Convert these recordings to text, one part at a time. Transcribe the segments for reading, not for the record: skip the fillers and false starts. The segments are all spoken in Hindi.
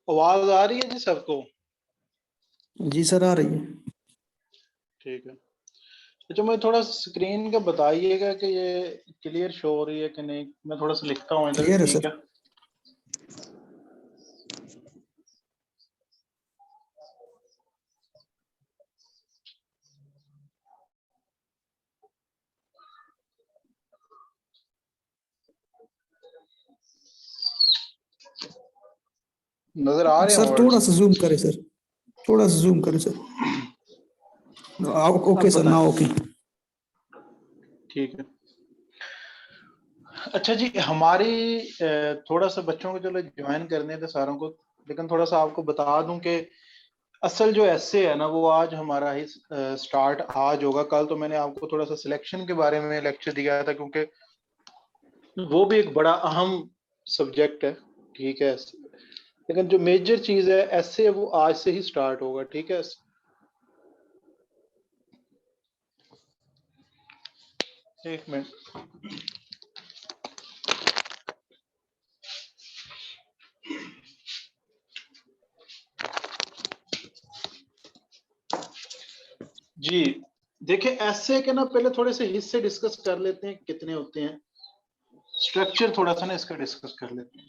आवाज आ रही है जी सबको? जी सर आ रही है। ठीक है। अच्छा मुझे थोड़ा स्क्रीन का बताइएगा कि ये क्लियर शो हो रही है कि नहीं। मैं थोड़ा सा लिखता हूँ इधर। क्लियर है ठीक सर। है। नजर आ रहे हैं सर थोड़ा वर्ड्स? सा जूम करें सर, थोड़ा सा जूम करें सर। ओके अब सर, ना बताएं। ओके। ठीक है। अच्छा जी, हमारी थोड़ा सा बच्चों को चलो ज्वाइन करने थे सारों को, लेकिन थोड़ा सा आपको बता दूं कि असल जो ऐसे है ना वो आज हमारा ही स्टार्ट आज होगा। कल तो मैंने आपको थोड़ा सा सिलेक्शन के बारे में लेक्चर दिया था, क्योंकि वो भी एक बड़ा अहम सब्जेक्ट है। ठीक है। लेकिन जो मेजर चीज है ऐसे वो आज से ही स्टार्ट होगा। ठीक है। एक मिनट। जी देखिए, ऐसे के ना पहले थोड़े से हिस्से डिस्कस कर लेते हैं, कितने होते हैं। स्ट्रक्चर थोड़ा सा ना इसका डिस्कस कर लेते हैं।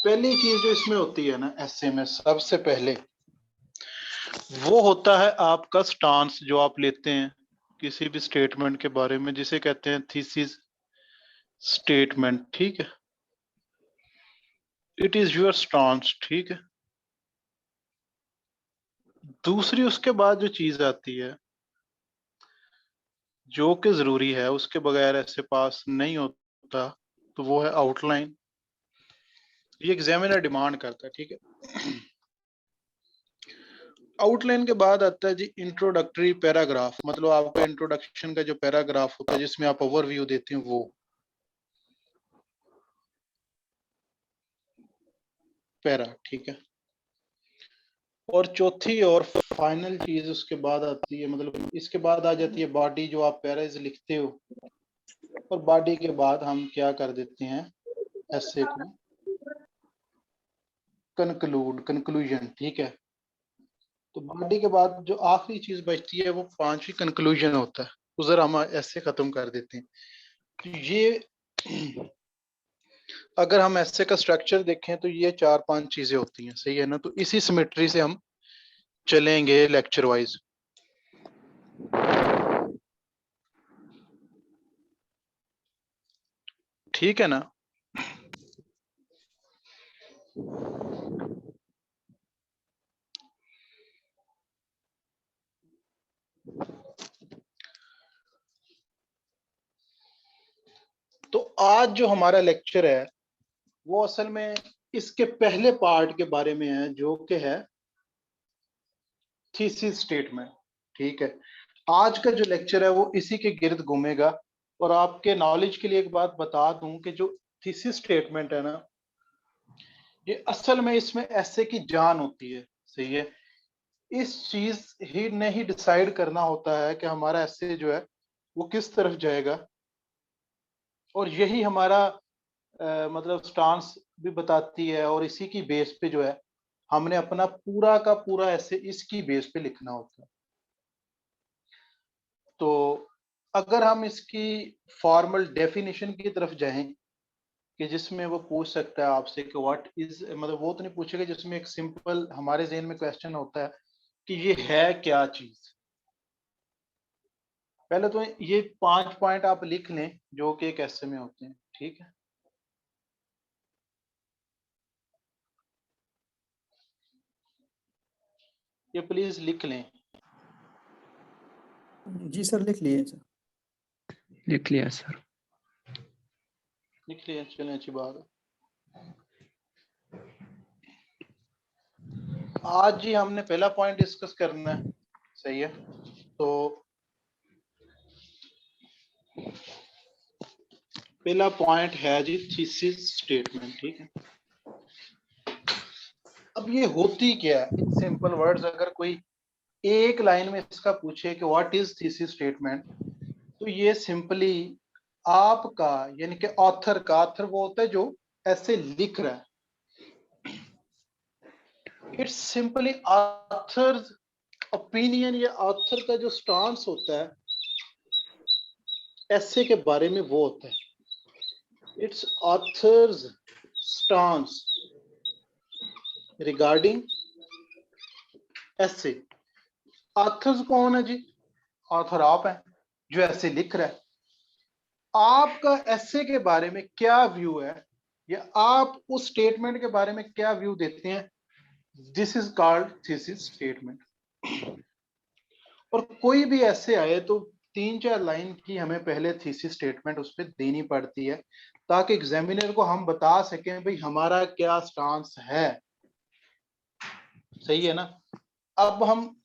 पहली चीज जो इसमें होती है ना ऐसे में, सबसे पहले वो होता है आपका स्टांस जो आप लेते हैं किसी भी स्टेटमेंट के बारे में, जिसे कहते हैं थीसिस स्टेटमेंट। ठीक है। It is your stance. ठीक है। दूसरी उसके बाद जो चीज आती है जो कि जरूरी है, उसके बगैर ऐसे पास नहीं होता, तो वो है आउटलाइन। ये एग्जामिनर डिमांड करता है। ठीक है। आउटलाइन के बाद आता है जी इंट्रोडक्टरी पैराग्राफ, मतलब आपका इंट्रोडक्शन का जो पैराग्राफ होता है जिसमें आप ओवरव्यू देते हैं वो पैरा। ठीक है। और चौथी और फाइनल चीज उसके बाद आती है, मतलब इसके बाद आ जाती है बॉडी, जो आप पैराज लिखते हो। और बॉडी के बाद हम क्या कर देते हैं, ऐसे को कंक्लूजन। ठीक है। तो बॉडी के बाद जो आखिरी चीज बचती है वो पांचवी कंक्लूजन होता है, उधर हम ऐसे खत्म कर देते हैं। तो ये अगर हम ऐसे का स्ट्रक्चर देखें तो ये चार पांच चीजें होती हैं। सही है ना? तो इसी सिमेट्री से हम चलेंगे लेक्चर वाइज। ठीक है ना? आज जो हमारा लेक्चर है वो असल में इसके पहले पार्ट के बारे में है, जो कि है थीसिस स्टेटमेंट। ठीक है, आज का जो लेक्चर है वो इसी के गिर्द घूमेगा। और आपके नॉलेज के लिए एक बात बता दूं कि जो थीसिस स्टेटमेंट है ना, ये असल में इसमें ऐसे की जान होती है। सही है, इस चीज ही ने ही डिसाइड करना होता है कि हमारा ऐसे जो है वो किस तरफ जाएगा, और यही हमारा मतलब स्टांस भी बताती है। और इसी की बेस पे जो है हमने अपना पूरा का पूरा ऐसे इसकी बेस पे लिखना होता है। तो अगर हम इसकी फॉर्मल डेफिनेशन की तरफ जाएं कि जिसमें वो पूछ सकता है आपसे कि व्हाट इज, मतलब वो तो नहीं पूछेगा, जिसमें एक सिंपल हमारे जहन में क्वेश्चन होता है कि ये है क्या चीज। पहले तो ये 5 पॉइंट आप लिख लें जो कि एक ऐसे में होते हैं। ठीक है, ये प्लीज लिख लें। जी सर, लिख लिए सर। लिख लिया सर। लिख लिया, चलें, अच्छी बात है। आज जी हमने पहला पॉइंट डिस्कस करना है। सही है, तो पहला पॉइंट है जी थीसिस स्टेटमेंट। ठीक है, अब ये होती क्या है इन सिंपल वर्ड्स। अगर कोई एक लाइन में इसका पूछे कि व्हाट इज थीसिस स्टेटमेंट, तो ये सिंपली आपका यानी कि ऑथर का, ऑथर वो होता है जो ऐसे लिख रहा है, इट्स सिंपली ऑथर्स ओपिनियन या ऑथर का जो स्टांस होता है ऐसे के बारे में वो होता है। इट्स ऑथर्स स्टांस रिगार्डिंग ऐसे। ऑथर्स कौन है जी? ऑथर आप हैं जो ऐसे लिख रहा है। आपका ऐसे के बारे में क्या व्यू है, या आप उस स्टेटमेंट के बारे में क्या व्यू देते हैं, this is called thesis statement. और कोई भी ऐसे आए तो 3-4 लाइन की हमें पहले थीसिस स्टेटमेंट उस पर देनी पड़ती है, ताकि एग्जामिनर को हम बता सकें भाई हमारा क्या स्टांस है। सही है ना। अब हम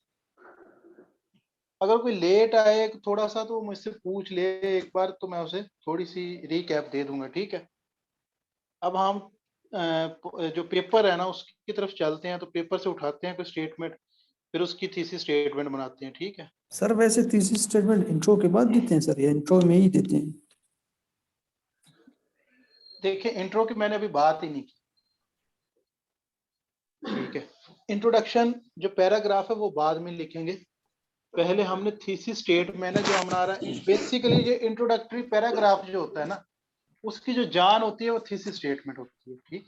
अगर कोई लेट आए थोड़ा सा तो मुझसे पूछ ले एक बार, तो मैं उसे थोड़ी सी रिकैप दे दूंगा। ठीक है, अब हम जो पेपर है ना उसकी तरफ चलते हैं। तो पेपर से उठाते हैं कोई स्टेटमेंट, फिर उसकी थीसिस स्टेटमेंट बनाते हैं। ठीक है, सर वैसे थीसिस स्टेटमेंट इंट्रो के बाद देते हैं सर, या इंट्रो में ही देते हैं? देखिए इंट्रो की मैंने अभी बात ही नहीं की। ठीक है, इंट्रोडक्शन जो पैराग्राफ है वो बाद में लिखेंगे। पहले हमने थीसिस स्टेटमेंट है जो हमारा बेसिकली जो इंट्रोडक्टरी पैराग्राफ जो होता है ना, उसकी जो जान होती है वो थीसिस स्टेटमेंट होती है। ठीक,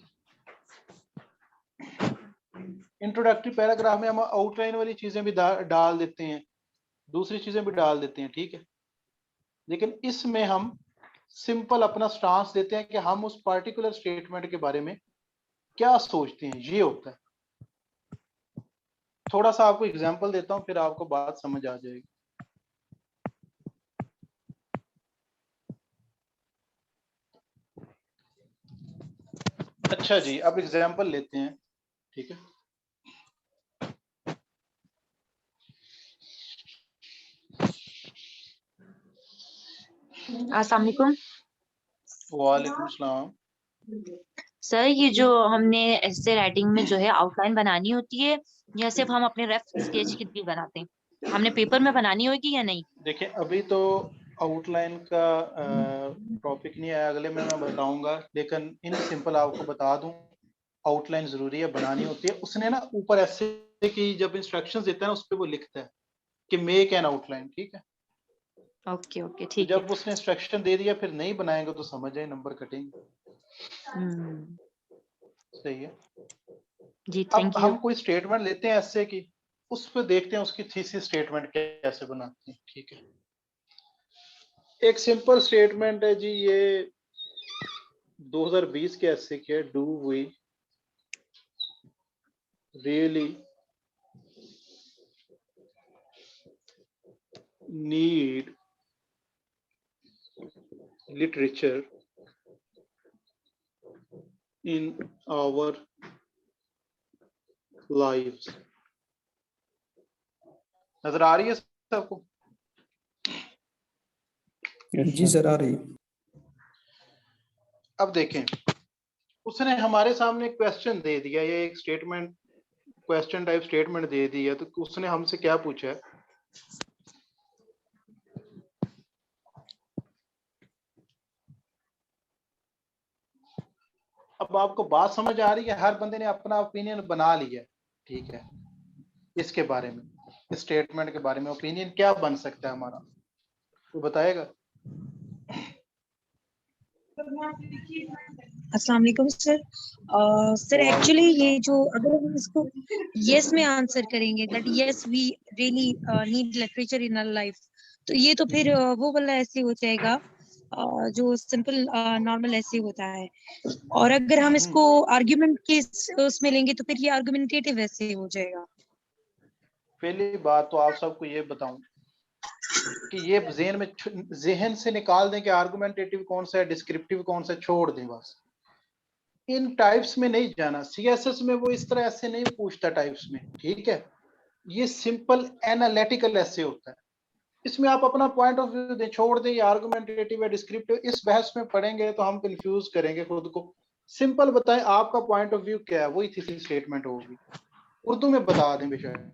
इंट्रोडक्टरी पैराग्राफ में हम आउटलाइन वाली चीजें भी डाल देते हैं, दूसरी चीजें भी डाल देते हैं। ठीक है, लेकिन इसमें हम सिंपल अपना स्टांस देते हैं कि हम उस पार्टिकुलर स्टेटमेंट के बारे में क्या सोचते हैं, ये होता है। थोड़ा सा आपको एग्जांपल देता हूं, फिर आपको बात समझ आ जाएगी। अच्छा जी, अब एग्जांपल लेते हैं। ठीक है, अस्सलाम वालेकुम वालेकुम सलाम। सर। ये जो हमने ऐसे राइटिंग में जो है आउटलाइन बनानी होती है, या सिर्फ हम अपने रफ स्केच की भी बनाते हैं? हमने पेपर में बनानी होगी या नहीं? देखिए अभी तो आउटलाइन का टॉपिक नहीं आया, अगले में मैं बताऊंगा। लेकिन इन सिंपल आपको बता दूं, आउटलाइन जरूरी है, बनानी होती है। उसने ना ऊपर ऐसे की जब इंस्ट्रक्शंस देता है ना उस पर वो लिखता है कि मेक एन आउटलाइन। ठीक है, ओके ओके, तो ठीक है। जब उसने इंस्ट्रक्शन दे दिया फिर नहीं बनाएंगे तो समझ जाए नंबर कटेंगे। हम्म, सही है। जी, अब थैंक यू। हम कोई स्टेटमेंट लेते हैं ऐसे की, उस पर देखते हैं उसकी थीसिस स्टेटमेंट कैसे बनाते हैं। ठीक है, एक सिंपल स्टेटमेंट है जी, ये 2020 के ऐसे की है। Do we really need literature in our lives. नजर आ रही है सबको? Yes, जी sir. सर आ रही है। अब देखें, उसने हमारे सामने क्वेश्चन दे दिया, ये एक स्टेटमेंट, क्वेश्चन टाइप स्टेटमेंट दे दिया, तो उसने हमसे क्या पूछा है? अब आपको बात समझ आ रही है? हर बंदे ने अपना ओपिनियन बना लिया, ठीक है, इसके बारे में, इस स्टेटमेंट के बारे में ओपिनियन क्या बन सकता है हमारा, तो बताएगा? अस्सलाम वालेकुम सर। सर एक्चुअली ये जो अगर हम इसको यस में आंसर करेंगे that yes we really need literature in our life, तो ये तो फिर वो वाला ऐसे हो जाएगा जो सिंपल नॉर्मल ऐसे होता है। और अगर हम इसको आर्गुमेंट के उसमें लेंगे तो फिर ये आर्गुमेंटेटिव ऐसे हो जाएगा। पहली बात तो आप सबको ये बताऊं कि ये ज़हन से निकाल दें कि आर्गुमेंटेटिव कौन सा है, डिस्क्रिप्टिव कौन सा है, छोड़ दें बस। इन टाइप्स में नहीं जाना, सीएसएस में वो इस तरह ऐसे नहीं पूछता टाइप्स में, ठीक है, ये सिंपल एनालिटिकल ऐसे होता है। इसमें आप अपना पॉइंट ऑफ व्यू दें, छोड़ दें ये आर्गुमेंटेटिव है डिस्क्रिप्टिव, इस बहस में पढ़ेंगे तो हम कंफ्यूज करेंगे खुद को। सिंपल बताएं आपका पॉइंट ऑफ व्यू क्या है, वही थीसिस स्टेटमेंट होगी, उर्दू में बता दें बेशक।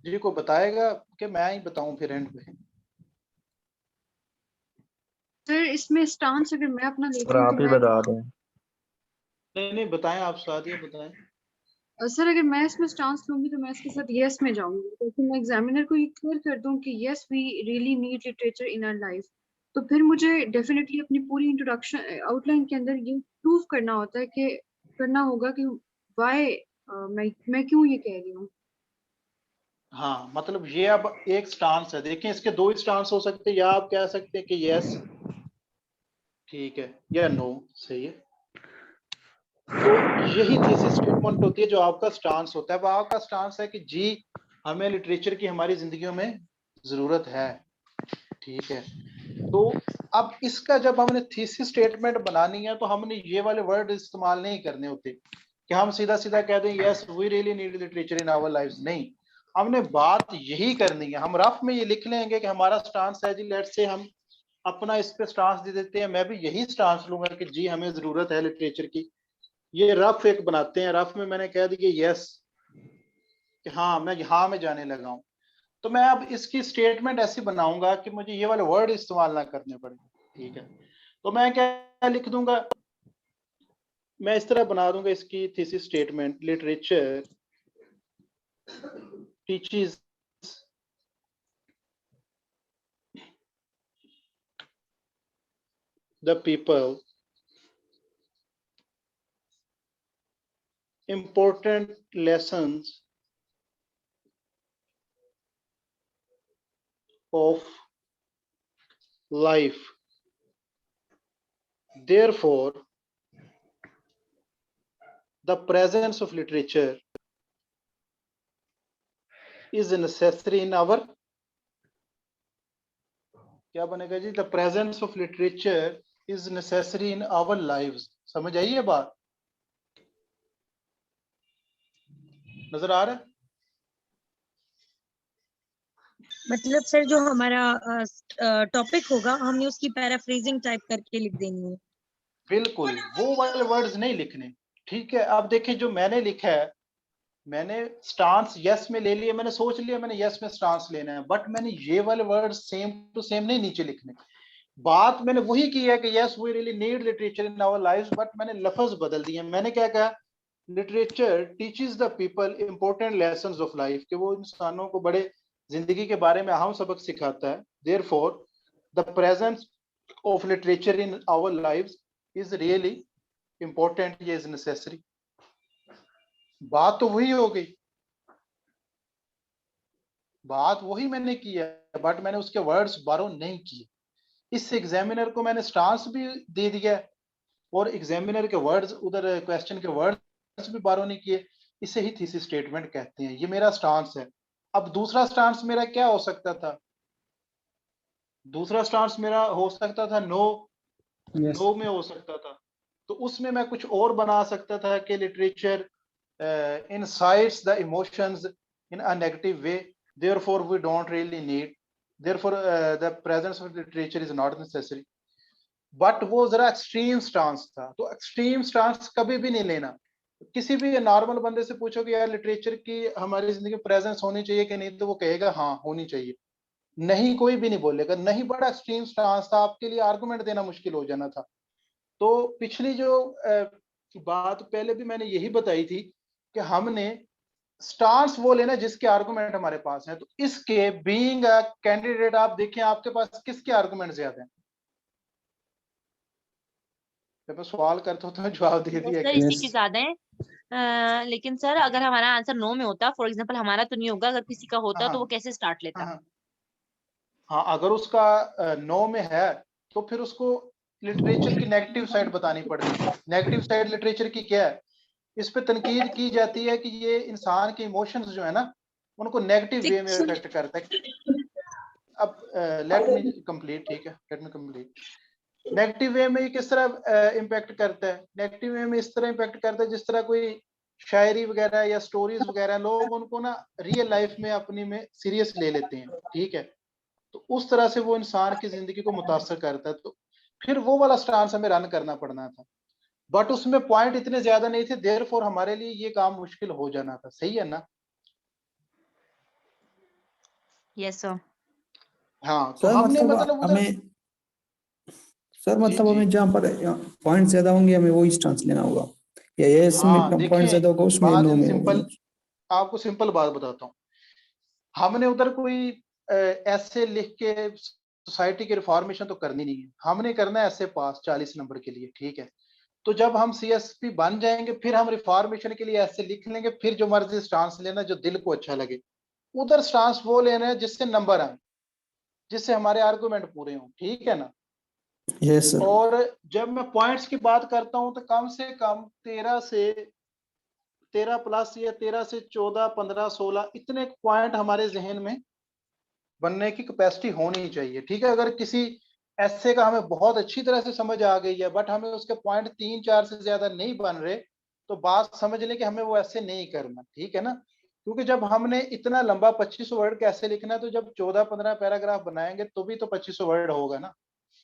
जी को बताएगा कि मैं ही बताऊं फिर एंड पे? सर इसमें स्टांस अगर मैं अपना लेती और हूँ आप तो ही मैं बता दें। नहीं बताएं, आप सादिया बताएं। सर अगर मैं इसमें स्टांस लूंगी तो मैं इसके साथ यस में जाऊंगी, क्योंकि मैं एग्जामिनर को ये क्लियर कर दूं कि yes we really need literature in our life, तो फिर मुझे डेफिनेटली अपनी पूरी इंट्रोडक्शन आउटलाइन के अंदर ये प्रूव करना होता है कि करना होगा कि वाई मैं क्यों ये कह रही हूँ। हाँ, मतलब ये अब एक स्टांस है, देखें इसके दो स्टांस हो सकते हैं, या आप कह सकते हैं कि यस ठीक है या नो सही है, तो यही थीसिस स्टेटमेंट होती है जो आपका स्टांस होता है। अब आपका स्टांस है कि जी हमें लिटरेचर की हमारी जिंदगियों में जरूरत है, ठीक है, तो अब इसका जब हमने थीसिस स्टेटमेंट बनानी है तो हमने ये वाले वर्ड इस्तेमाल नहीं करने होते कि हम सीधा सीधा कह दें yes we really need literature in our lives, नहीं, हमने बात यही करनी है। हम रफ में ये लिख लेंगे कि हमारा स्टांस है जी, लेट्स से हम अपना इस पे स्टांस दे देते हैं, मैं भी यही स्टांस लूंगा कि जी हमें जरूरत है लिटरेचर की। ये रफ एक बनाते हैं, रफ में मैंने कह दिया यस कि हाँ मैं यहाँ में जाने लगा हूँ, तो मैं अब इसकी स्टेटमेंट ऐसी बनाऊंगा कि मुझे ये वाले वर्ड इस्तेमाल ना करने पड़े, ठीक है, तो मैं क्या लिख दूंगा, मैं इस तरह बना दूंगा इसकी thesis statement, literature teaches the people important lessons of life. Therefore, the presence of literature is necessary in our, क्या बनेगा जी, the presence of literature is necessary in our lives। समझ आई ये बात? नजर आ रहा है? मतलब सर जो हमारा टॉपिक होगा हमने उसकी पैराफ्रेजिंग टाइप करके लिख देनी है। बिल्कुल, वो वाले वर्ड्स नहीं लिखने, ठीक है। अब देखिए जो मैंने लिखा है, मैंने स्टांस यस में ले लिया, मैंने सोच लिया मैंने यस में स्टांस लेना है, बट मैंने ये वाले वर्ड सेम टू सेम नहीं नीचे लिखने। बात मैंने वही की है कि yes we really need literature in our lives, but मैंने लफ्ज बदल दिए। मैंने क्या कहा, literature teaches the people important lessons of life, कि वो इंसानों को बड़े जिंदगी के बारे में अहम सबक सिखाता है। Therefore the presence of literature in our lives is really important, ये इज नेसेसरी। बात तो वही हो गई, बात वही मैंने की है, बट मैंने उसके वर्ड्स बारो नहीं किए। इस एग्जामिनर को मैंने स्टांस भी दे दिया और एग्जामिनर के वर्ड्स, उधर क्वेश्चन के वर्ड्स भी बारो नहीं किए। इसे ही थीसिस स्टेटमेंट कहते हैं, ये मेरा स्टांस है। अब दूसरा स्टांस मेरा क्या हो सकता था, दूसरा स्टांस मेरा हो सकता था नो, Yes. नो में हो सकता था, तो उसमें मैं कुछ और बना सकता था कि literature incites the emotions in a negative way, therefore we don't really need, therefore the presence of literature is not necessary. But वो जरा एक्सट्रीम स्टांस था, तो एक्सट्रीम स्टांस कभी भी नहीं लेना। किसी भी नॉर्मल बंदे से पूछो कि यार लिटरेचर की हमारी जिंदगी में प्रेजेंस होनी चाहिए कि नहीं, तो वो कहेगा हाँ होनी चाहिए, नहीं कोई भी नहीं बोलेगा नहीं। बड़ा एक्सट्रीम स्टांस था, आपके लिए आर्गुमेंट देना मुश्किल हो जाना था। तो पिछली जो बात पहले भी मैंने यही बताई थी कि हमने स्टांस वो लेना जिसके आर्गुमेंट हमारे पास है। तो इसके बीइंग अ कैंडिडेट आप देखें आपके पास किसके आर्गुमेंट ज्यादा हैं। जब मैं सवाल करता हूँ तो जवाब दे दिया सर कि इसी Yes. के ज्यादा है। लेकिन सर अगर हमारा आंसर नो में होता, फॉर एग्जांपल हमारा तो नहीं होगा, अगर किसी का होता तो वो कैसे स्टार्ट लेता? हाँ हाँ, अगर उसका नो में है तो फिर उसको लिटरेचर की नेगेटिव साइड बतानी पड़ती है। नेगेटिव साइड लिटरेचर की क्या है, इस पे तनकीद की जाती है कि ये इंसान के इमोशंस जो है ना उनको नेगेटिव वे में इफेक्ट करता है। अब लेट मी कंप्लीट, ठीक है, let me complete. Negative way में ये किस तरह इम्पैक्ट करता है? नेगेटिव वे में इस तरह इम्पैक्ट करता है जिस तरह कोई शायरी वगैरह या स्टोरीज वगैरह लोग उनको ना रियल लाइफ में अपनी में सीरियस ले लेते हैं, ठीक है, तो उस तरह से वो इंसान की जिंदगी को मुतासर करता है। तो फिर वो वाला स्टांस हमें रन करना पड़ना था, बट उसमें पॉइंट इतने ज्यादा नहीं थे, देयरफॉर हमारे लिए ये काम मुश्किल हो जाना था। सही है ना? Yes sir. हाँ, तो सर हमने मतलब मतलब उधर हमें सर जी मतलब जी हमें जहाँ पर पॉइंट ज्यादा होंगे हमें वही स्टांस लेना होगा, या ये इसमें हाँ, पॉइंट ज्यादा देखें होगा उसमें बात नो में सिंपल, होगा। आपको सिंपल बात बताता हूँ। हमने उधर कोई ऐसे लिख के सोसाइटी की रिफॉर्मेशन तो करनी नहीं है, हमने करना है ऐसे पास 40 नंबर के लिए, ठीक है। तो जब हम सीएसपी बन जाएंगे फिर हम रिफॉर्मेशन के लिए ऐसे लिख लेंगे, फिर जो मर्जी स्टांस लेना जो दिल को अच्छा लगे। उधर स्टांस वो लेना है जिससे नंबर आए, जिससे हमारे आर्गुमेंट पूरे हों, ठीक है ना। Yes sir. और जब मैं पॉइंट्स की बात करता हूं तो कम से कम 13 प्लस या 13 से 14 15 16 इतने पॉइंट हमारे जहन में बनने की कैपेसिटी होनी चाहिए, ठीक है। अगर किसी ऐसे का हमें बहुत अच्छी तरह से समझ आ गई है बट हमें उसके पॉइंट 3 4 से ज्यादा नहीं बन रहे, तो बात समझ लें कि हमें वो ऐसे नहीं करना, ठीक है ना। क्योंकि जब हमने इतना लंबा 2500 वर्ड कैसे लिखना है, तो जब 14 15 पैराग्राफ बनाएंगे तो भी तो 2500 वर्ड होगा ना,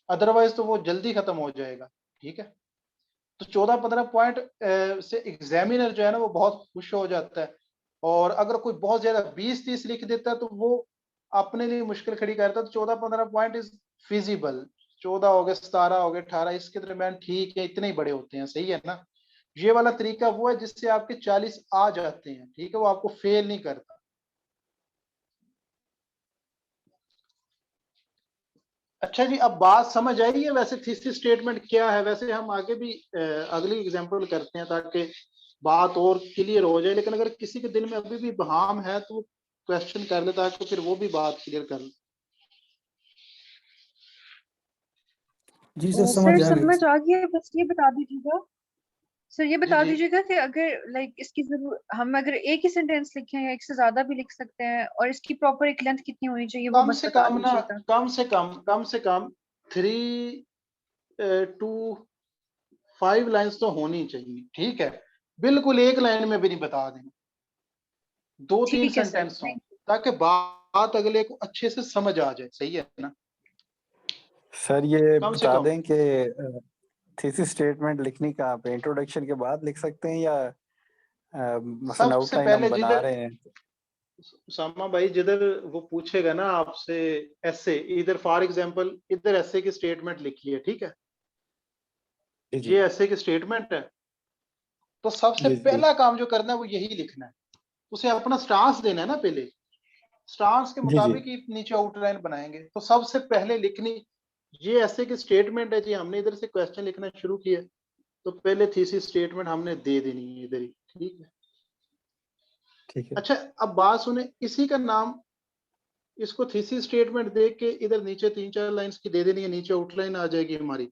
अदरवाइज तो वो जल्दी खत्म हो जाएगा, ठीक है। तो 14 15 पॉइंट से एग्जामिनर जो है ना वो बहुत खुश हो जाता है। और अगर कोई बहुत ज्यादा 20 30 लिख देता है तो वो अपने लिए मुश्किल खड़ी करता है। तो 14 15 पॉइंट इज फिजिबल, 14 हो गए 17 हो गए 18 इसके दरमियान ठीक है, इतने ही बड़े होते हैं, सही है ना। ये वाला तरीका वो है जिससे आपके 40 आ जाते हैं, ठीक है, वो आपको फेल नहीं करता। अच्छा जी, अब बात समझ आई है वैसे थीसिस स्टेटमेंट क्या है। वैसे हम आगे भी अगली एग्जांपल करते हैं ताकि बात और क्लियर हो जाए, लेकिन अगर किसी के दिल में अभी भी बहाम है तो क्वेश्चन कर ले ताकि फिर वो भी बात क्लियर कर ले। जी सर सर समझ आ गई। समझ आ गया, बस ये बता दीजिएगा सर, ये जी बता जी, दीजिएगा कि अगर लाइक इसकी जरूर हम अगर एक ही सेंटेंस लिखें या एक से ज्यादा भी लिख सकते हैं, और इसकी प्रॉपर एक लेंथ कितनी होनी चाहिए वो कम बस से बता कम ना, दीजिएगा। कम से कम 3 to 5 लाइंस तो होनी चाहिए, ठीक है। बिल्कुल एक लाइन में भी नहीं बता देना, 2 3 ठीक है सर, सेंटेंस हों थैंक यू। ताकि बात अगले को अच्छे से समझ आ जाए, सही है ना। सर ये कम से बता कम दें कि थीसिस स्टेटमेंट लिखने का आप इंट्रोडक्शन के बाद लिख सकते हैं, या मसलन सबसे आउटलाइन हम पहले बना जिधर रहे हैं? सामा भाई जिधर वो पूछेगा ना आपसे ऐसे, इधर फॉर एग्जांपल इधर ऐसे की स्टेटमेंट लिखी है, ठीक है, जी जी ये ऐसे की स्टेटमेंट है, तो सबसे जी जी पहला काम जो करना है वो यही लिखना है। उसे अपना स्टांस देना है ना पहले, स्टांस के जी जी मुताबिक ही नीचे आउटलाइन बनाएंगे। तो सबसे पहले लिखनी ये ऐसे की स्टेटमेंट है जी, हमने इधर से क्वेश्चन लिखना शुरू किया तो पहले थीसिस स्टेटमेंट हमने दे देनी है इधर ही, ठीक है। ठीक है। अच्छा, अब बात सुने, इसी का नाम, इसको थीसिस स्टेटमेंट दे के इधर नीचे 3 4 लाइंस की दे देनी है, नीचे आउटलाइन आ जाएगी हमारी।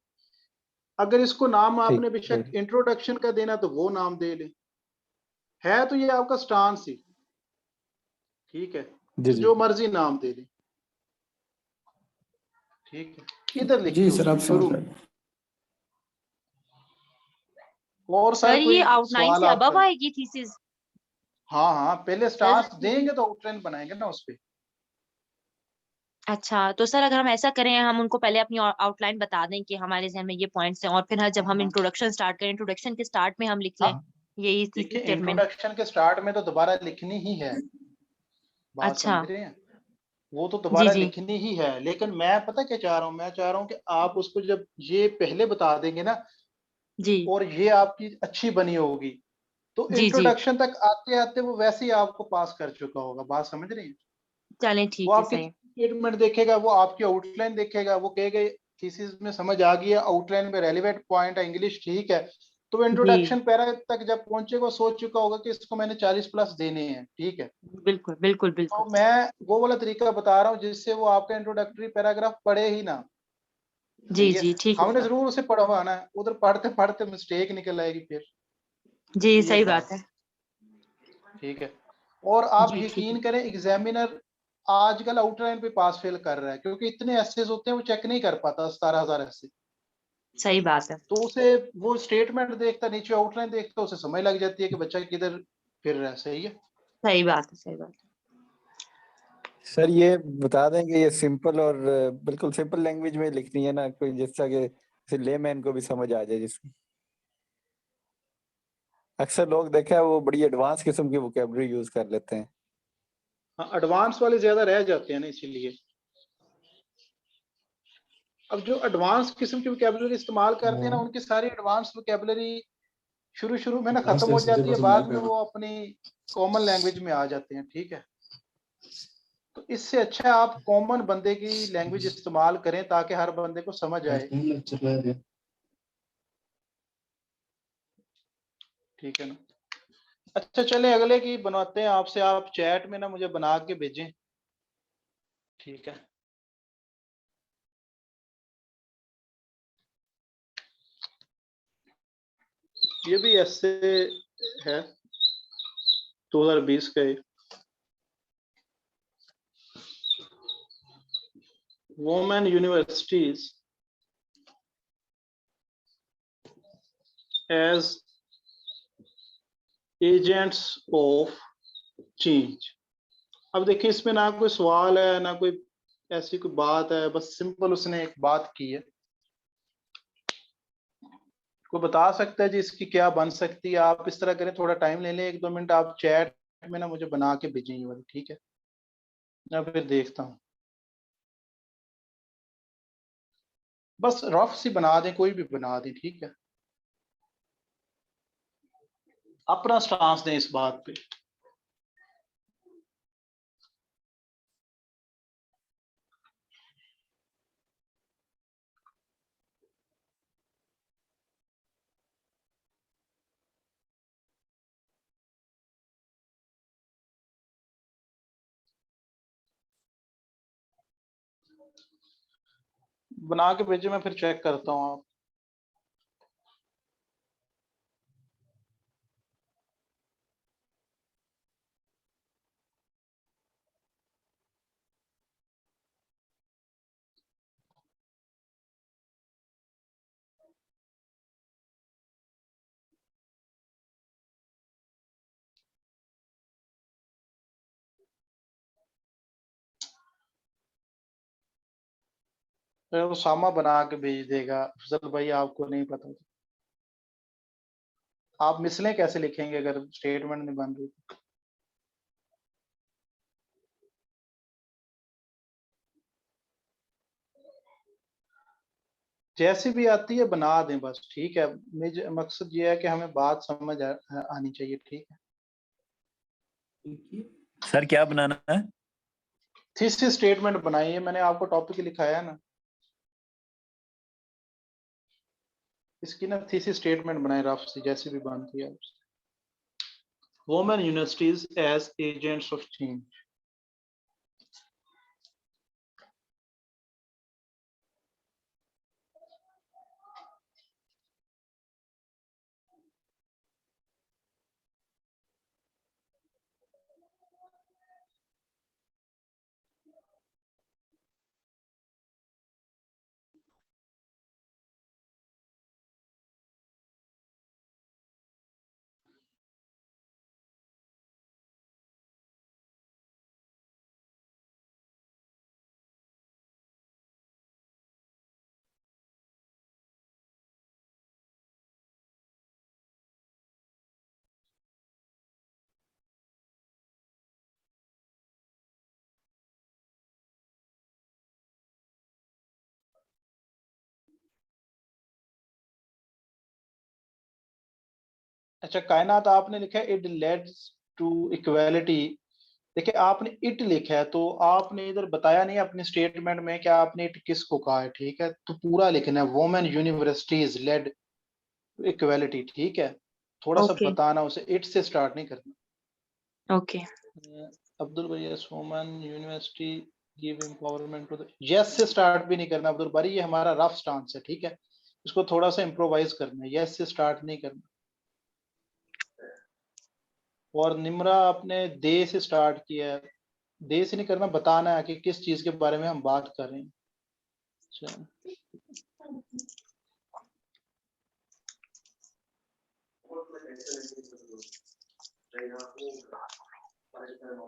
अगर इसको नाम ठीक आपने बेशक ठीक इंट्रोडक्शन का देना तो वो नाम दे ले, है तो ये आपका स्टांस ही, ठीक है, जी तो जी जो मर्जी नाम दे ले, ठीक है, इधर लिखिए जी सर, उसमें आप समझ शुरू रहे में। हैं। और सर सर ये कोई आउटलाइन सवाल से अबव आपका? आएगी थीसिस? हाँ हाँ, पहले सर स्टार्स देंगे तो आउटलाइन बनाएंगे ना उस पे। अच्छा, तो सर अगर हम ऐसा करें, हम उनको पहले अपनी आउटलाइन बता दें कि हमारे जहन में ये पॉइंट्स हैं, और फिर जब हम हाँ इंट्रोडक्शन स्टार्ट करें, इंट्रोडक्शन के स्टार्ट में हम लिख लें हाँ, यही थीसिस देखिए स्टेटमेंट। इंट्रोडक्शन के स्टार्ट में तो दोबारा लिखनी ही है, बात अच्छा। समझ रहे हैं? वो तो जी दोबारा जी लिखनी ही है, लेकिन मैं पता क्या चाह रहा हूँ, मैं चाह रहा हूँ कि आप उसको जब ये पहले बता देंगे ना, जी और ये आपकी अच्छी बनी होगी, तो जी जी। इंट्रोडक्शन तक आते आते वो वैसे ही आपको पास कर चुका होगा, बात समझ रही हैं? चलें वो ठीक है, आपकी सही। स्टेटमेंट देखेगा, वो आपकी आउटलाइन देखेगा, वो कहेगा थीसिस में समझ आ गई है, आउटलाइन में रेलिवेंट पॉइंट है, इंग्लिश ठीक है, तो वो जी इंट्रोडक्शन पैरा तक जब पहुंचेगा वो सोच चुका होगा कि इसको मैंने 40 प्लस देने हैं, ठीक है। बिल्कुल बिल्कुल तो बिल्कुल। मैं वो वाला तरीका बता रहा हूँ जिससे वो आपका इंट्रोडक्टरी पैराग्राफ पढ़े ही ना। जी सही है, जी ठीक है हमने सर। जरूर उसे पढ़वाना है, उधर पढ़ते पढ़ते मिस्टेक निकल आएगी फिर। जी ये सही बात बात है। ठीक है। और आप जी ठीक है। यकीन करें, एग्जामिनर आजकल आउटलाइन पे पास फेल कर रहा है, क्योंकि इतने एसेज होते हैं वो चेक नहीं कर पाता, 17,000 ऐसे। सही बात है। तो उसे वो स्टेटमेंट देखता, नीचे आउटलाइन देखता, उसे समझ लग जाती है कि बच्चा किधर फिर रहा है। सही है। सही बात है। सही बात है। सर ये बता देंगे, ये सिंपल और बिल्कुल सिंपल लैंग्वेज में लिखनी है ना, कोई जिससे कि लेमैन को भी समझ आ जाए जिसमें। अक्सर लोग देखा है वो बड़ी एडवांस किस्म की वोकेबलरी यूज कर लेते हैं। हाँ, एडवांस वाले ज्यादा रह जाते हैं ना, इसीलिए। अब जो एडवांस किस्म की वोकेबलरी इस्तेमाल करते हैं ना, उनकी सारी एडवांस वोकेबलरी शुरू शुरू में ना खत्म हो जाती है, बाद में वो अपनी कॉमन लैंग्वेज में आ जाते हैं, ठीक है। तो इससे अच्छा आप कॉमन बंदे की लैंग्वेज इस्तेमाल करें ताकि हर बंदे को समझ आए, ठीक है ना। अच्छा चले अगले की बनाते हैं आपसे, आप चैट में ना मुझे बना के भेजें, ठीक है। ये भी ऐसे है 2020 का। Women universities as agents of change. अब देखिए इसमें ना कोई सवाल है ना कोई ऐसी कोई बात है, बस सिंपल उसने एक बात की है। कोई बता सकता है जी इसकी क्या बन सकती है? आप इस तरह करें, थोड़ा टाइम ले लें, 1-2 मिनट आप चैट में ना मुझे बना के भेजें ये वाली, ठीक है। मैं फिर देखता हूँ, बस रफ सी बना दें, कोई भी बना दें, ठीक है। अपना स्टांस दें इस बात पे। बना के भेजे, मैं फिर चेक करता हूँ। आप उसामा बना के भेज देगा, अफजल भाई आपको नहीं पता तो। आप मिसलें कैसे लिखेंगे अगर स्टेटमेंट नहीं बन रही? जैसी भी आती है बना दें बस, ठीक है। मुझे मकसद ये है कि हमें बात समझ आनी चाहिए, ठीक है। सर क्या बनाना है? थीसिस स्टेटमेंट बनाइए, मैंने आपको टॉपिक लिखाया है ना, इसकी ना थीसिस स्टेटमेंट बनाए रफ सी, जैसी भी बनती है। Women universities as agents of change. अच्छा, कायनात आपने लिखा है इट लेड्स टू इक्वालिटी। देखिए आपने इट लिखा है तो आपने इधर बताया नहीं अपने स्टेटमेंट में कि आपने इट किसको कहा है, ठीक है, तो पूरा लिखना है वुमेन यूनिवर्सिटीज लेड इक्वालिटी, ठीक है, थोड़ा सा ओके बताना, उसे इट से स्टार्ट नहीं करना। ओके अब्दुल भाई yes women university give empowerment to the, yes से स्टार्ट भी नहीं करना अब्दुल भाई, ये हमारा रफ स्टांस है, ठीक है, इसको थोड़ा सा इम्प्रोवाइज करना है, यस से स्टार्ट नहीं करना। और निम्रा आपने दे से स्टार्ट किया है, दे से नहीं करना, बताना है कि किस चीज के बारे में हम बात कर रहे हैं। अच्छा,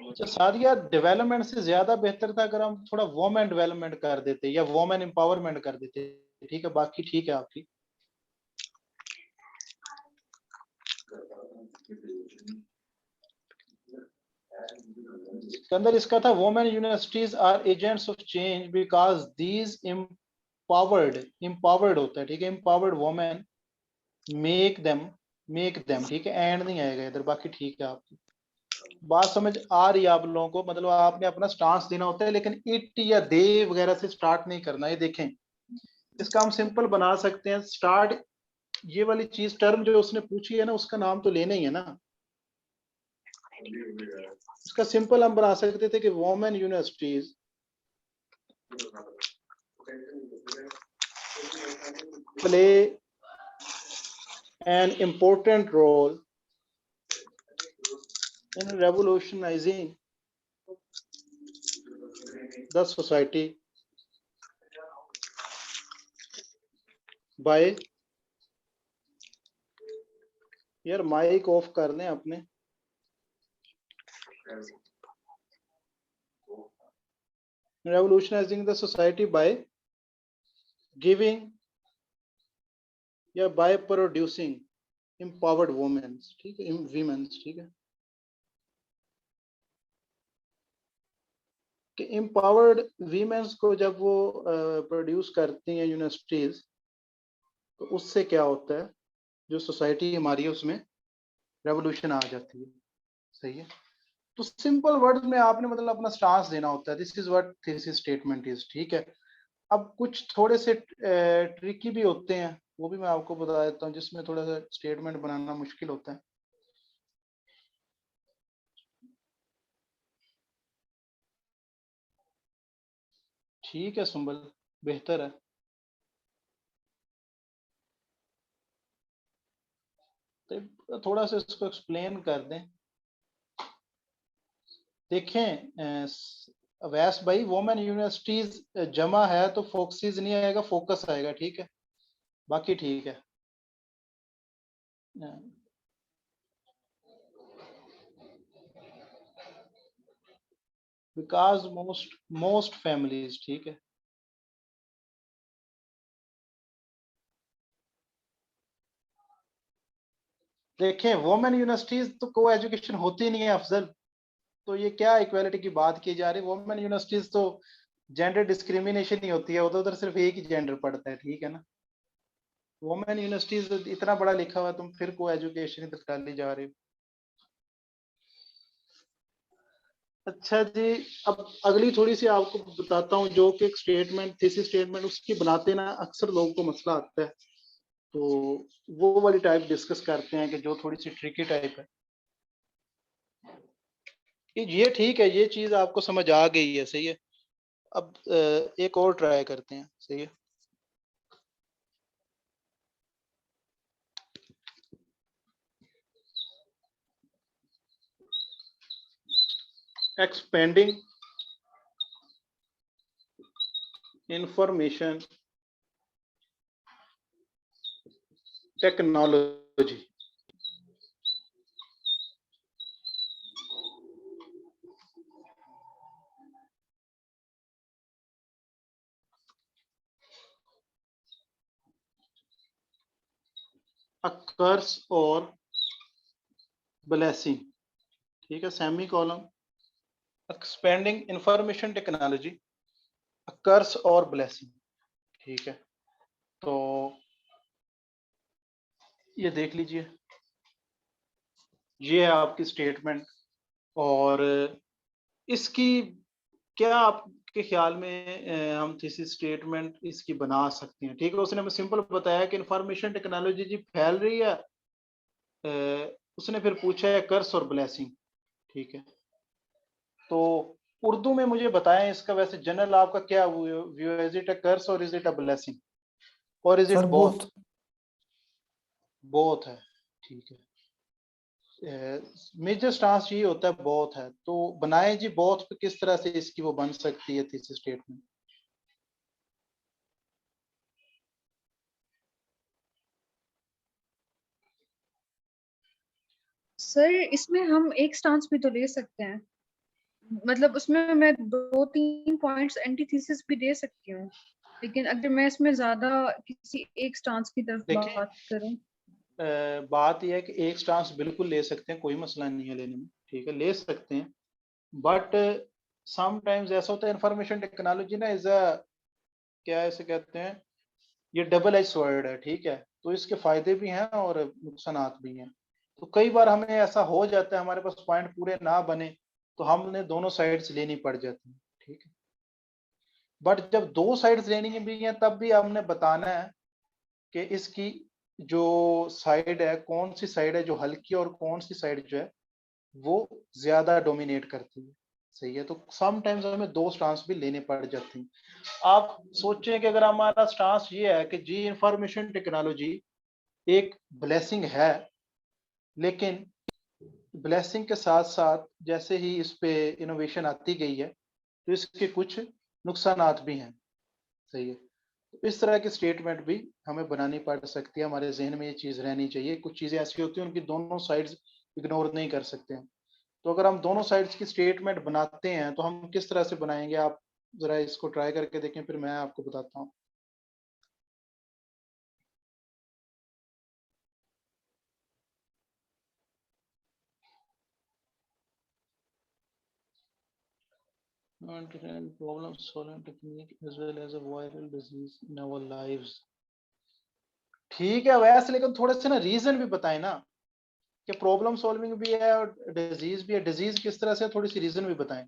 अच्छा सादिया, डेवलपमेंट से ज्यादा बेहतर था अगर हम थोड़ा वोमेन डेवलपमेंट कर देते या वोमेन एम्पावरमेंट कर देते, ठीक है, बाकी ठीक है आपकी। इसके अंदर इसका था women universities are agents of change because these empowered होता है, ठीक है, एम्पावर्ड वोमेन मेक देम, ठीक है, एंड नहीं आएगा इधर, बाकी ठीक है आपकी बात समझ आ रही है आप लोगों को, मतलब आपने अपना स्टांस देना होता है लेकिन इट या दे वगैरह से स्टार्ट नहीं करना। ये देखें इसका हम सिंपल बना सकते हैं, स्टार्ट ये वाली चीज टर्म जो उसने पूछी है ना उसका नाम तो लेना ही है ना, इसका सिंपल हम बना सकते थे कि women universities play an important role in revolutionizing the society by, यार माइक ऑफ कर लें अपने, revolutionizing the society by giving या by producing empowered women, ठीक है, women, ठीक है, कि empowered women को जब वो प्रोड्यूस करती हैं यूनिवर्सिटीज तो उससे क्या होता है, जो सोसाइटी हमारी है उसमें रेवोल्यूशन आ जाती है, सही है। तो सिंपल वर्ड में आपने मतलब अपना स्टांस देना होता है, this is what thesis statement is, ठीक है। अब कुछ थोड़े से ट्रिकी भी होते हैं, वो भी मैं आपको बता देता हूँ, जिसमें थोड़ा सा स्टेटमेंट बनाना मुश्किल होता है। ठीक है सुंबल, बेहतर है। तो थोड़ा सा इसको एक्सप्लेन कर दें। देखें अवैस भाई, वुमेन यूनिवर्सिटीज जमा है तो फोकसीज नहीं आएगा, फोकस आएगा, ठीक है, बाकी ठीक है। बिकॉज मोस्ट फैमिलीज, ठीक है, देखें वुमेन यूनिवर्सिटीज तो को एजुकेशन होती नहीं है अफजल, तो ये क्या इक्वालिटी की बात की जा रही है, वुमेन यूनिवर्सिटीज तो जेंडर डिस्क्रिमिनेशन ही होती है, उधर सिर्फ एक ही जेंडर पढ़ता है, ठीक है ना। वुमेन यूनिवर्सिटीज इतना बड़ा लिखा हुआ, तुम फिर को एजुकेशन तक डाली जा रही हो। अच्छा जी, अब अगली थोड़ी सी आपको बताता हूँ, जो कि एक स्टेटमेंट थीसिस स्टेटमेंट उसकी बनाते ना अक्सर लोगों को मसला आता है, तो वो वाली टाइप डिस्कस करते हैं कि जो थोड़ी सी ट्रिकी टाइप है। ये ठीक है, ये चीज आपको समझ आ गई है, सही है। अब एक और ट्राई करते हैं, सही है। Expanding information technology, a curse और blessing, ठीक है, semi column, expanding information technology, a curse और blessing, ठीक है। तो ये देख लीजिए, ये है आपकी स्टेटमेंट। और इसकी क्या आपके ख्याल में हम थीसिस स्टेटमेंट इसकी बना सकते हैं? ठीक है, उसने हमें सिंपल बताया कि इंफॉर्मेशन टेक्नोलॉजी जी फैल रही है। उसने फिर पूछा है कर्स और ब्लेसिंग। ठीक है, तो उर्दू में मुझे बताएं इसका वैसे जनरल आपका क्या व्यू है? इज इट अ कर्स और इज इट अ ब्लेसिंग और is it sir both? Both. Both है, ठीक है। मेजर स्टांस ये होता है बोथ है, तो बनाए जी बोथ पे किस तरह से इसकी वो बन सकती है थीसिस स्टेटमेंट? सर इसमें हम एक स्टांस भी तो ले सकते हैं, मतलब उसमें मैं 2-3 पॉइंट्स एंटीथीसिस भी दे सकती हूँ, लेकिन अगर मैं इसमें ज्यादा किसी एक स्टांस की तरफ देखिए, बात करूँ। बात यह है कि एक स्टांस बिल्कुल ले सकते हैं, कोई मसला नहीं है लेने में, ठीक है, ले सकते हैं। बट समटाइम्स ऐसा होता है इंफॉर्मेशन टेक्नोलॉजी ना इज अ, क्या ऐसे कहते हैं, ये डबल एज वर्ड है, ठीक है, तो इसके फायदे भी हैं और नुकसानात भी हैं। तो कई बार हमें ऐसा हो जाता है हमारे पास पॉइंट पूरे ना बने तो हमने दोनों साइड्स लेनी पड़ जाती है, ठीक है। बट जब दो साइड्स लेनी भी हैं तब भी हमने बताना है कि इसकी जो साइड है, कौन सी साइड है जो हल्की और कौन सी साइड जो है वो ज्यादा डोमिनेट करती है। सही है, तो सम टाइम्स हमें दो स्टांस भी लेने पड़ जाते हैं। आप सोचें कि अगर हमारा स्टांस ये है कि जी इंफॉर्मेशन टेक्नोलॉजी एक ब्लेसिंग है, लेकिन ब्लेसिंग के साथ साथ जैसे ही इस पे इनोवेशन आती गई है तो इसके कुछ नुकसानात भी हैं। सही है, तो इस तरह की स्टेटमेंट भी हमें बनानी पड़ सकती है, हमारे जहन में ये चीज रहनी चाहिए। कुछ चीजें ऐसी होती हैं उनकी दोनों साइड्स इग्नोर नहीं कर सकते हैं। तो अगर हम दोनों साइड्स की स्टेटमेंट बनाते हैं तो हम किस तरह से बनाएंगे, आप जरा इसको ट्राई करके देखें, फिर मैं आपको बताता हूँ। Problem solving technique as well as a viral disease in our lives. ठीक है वैसे, लेकिन थोड़े से ना रीजन भी बताएं ना, कि प्रॉब्लम सॉल्विंग भी है और डिजीज भी है। डिजीज किस तरह से, थोड़ी सी रीजन भी बताएं।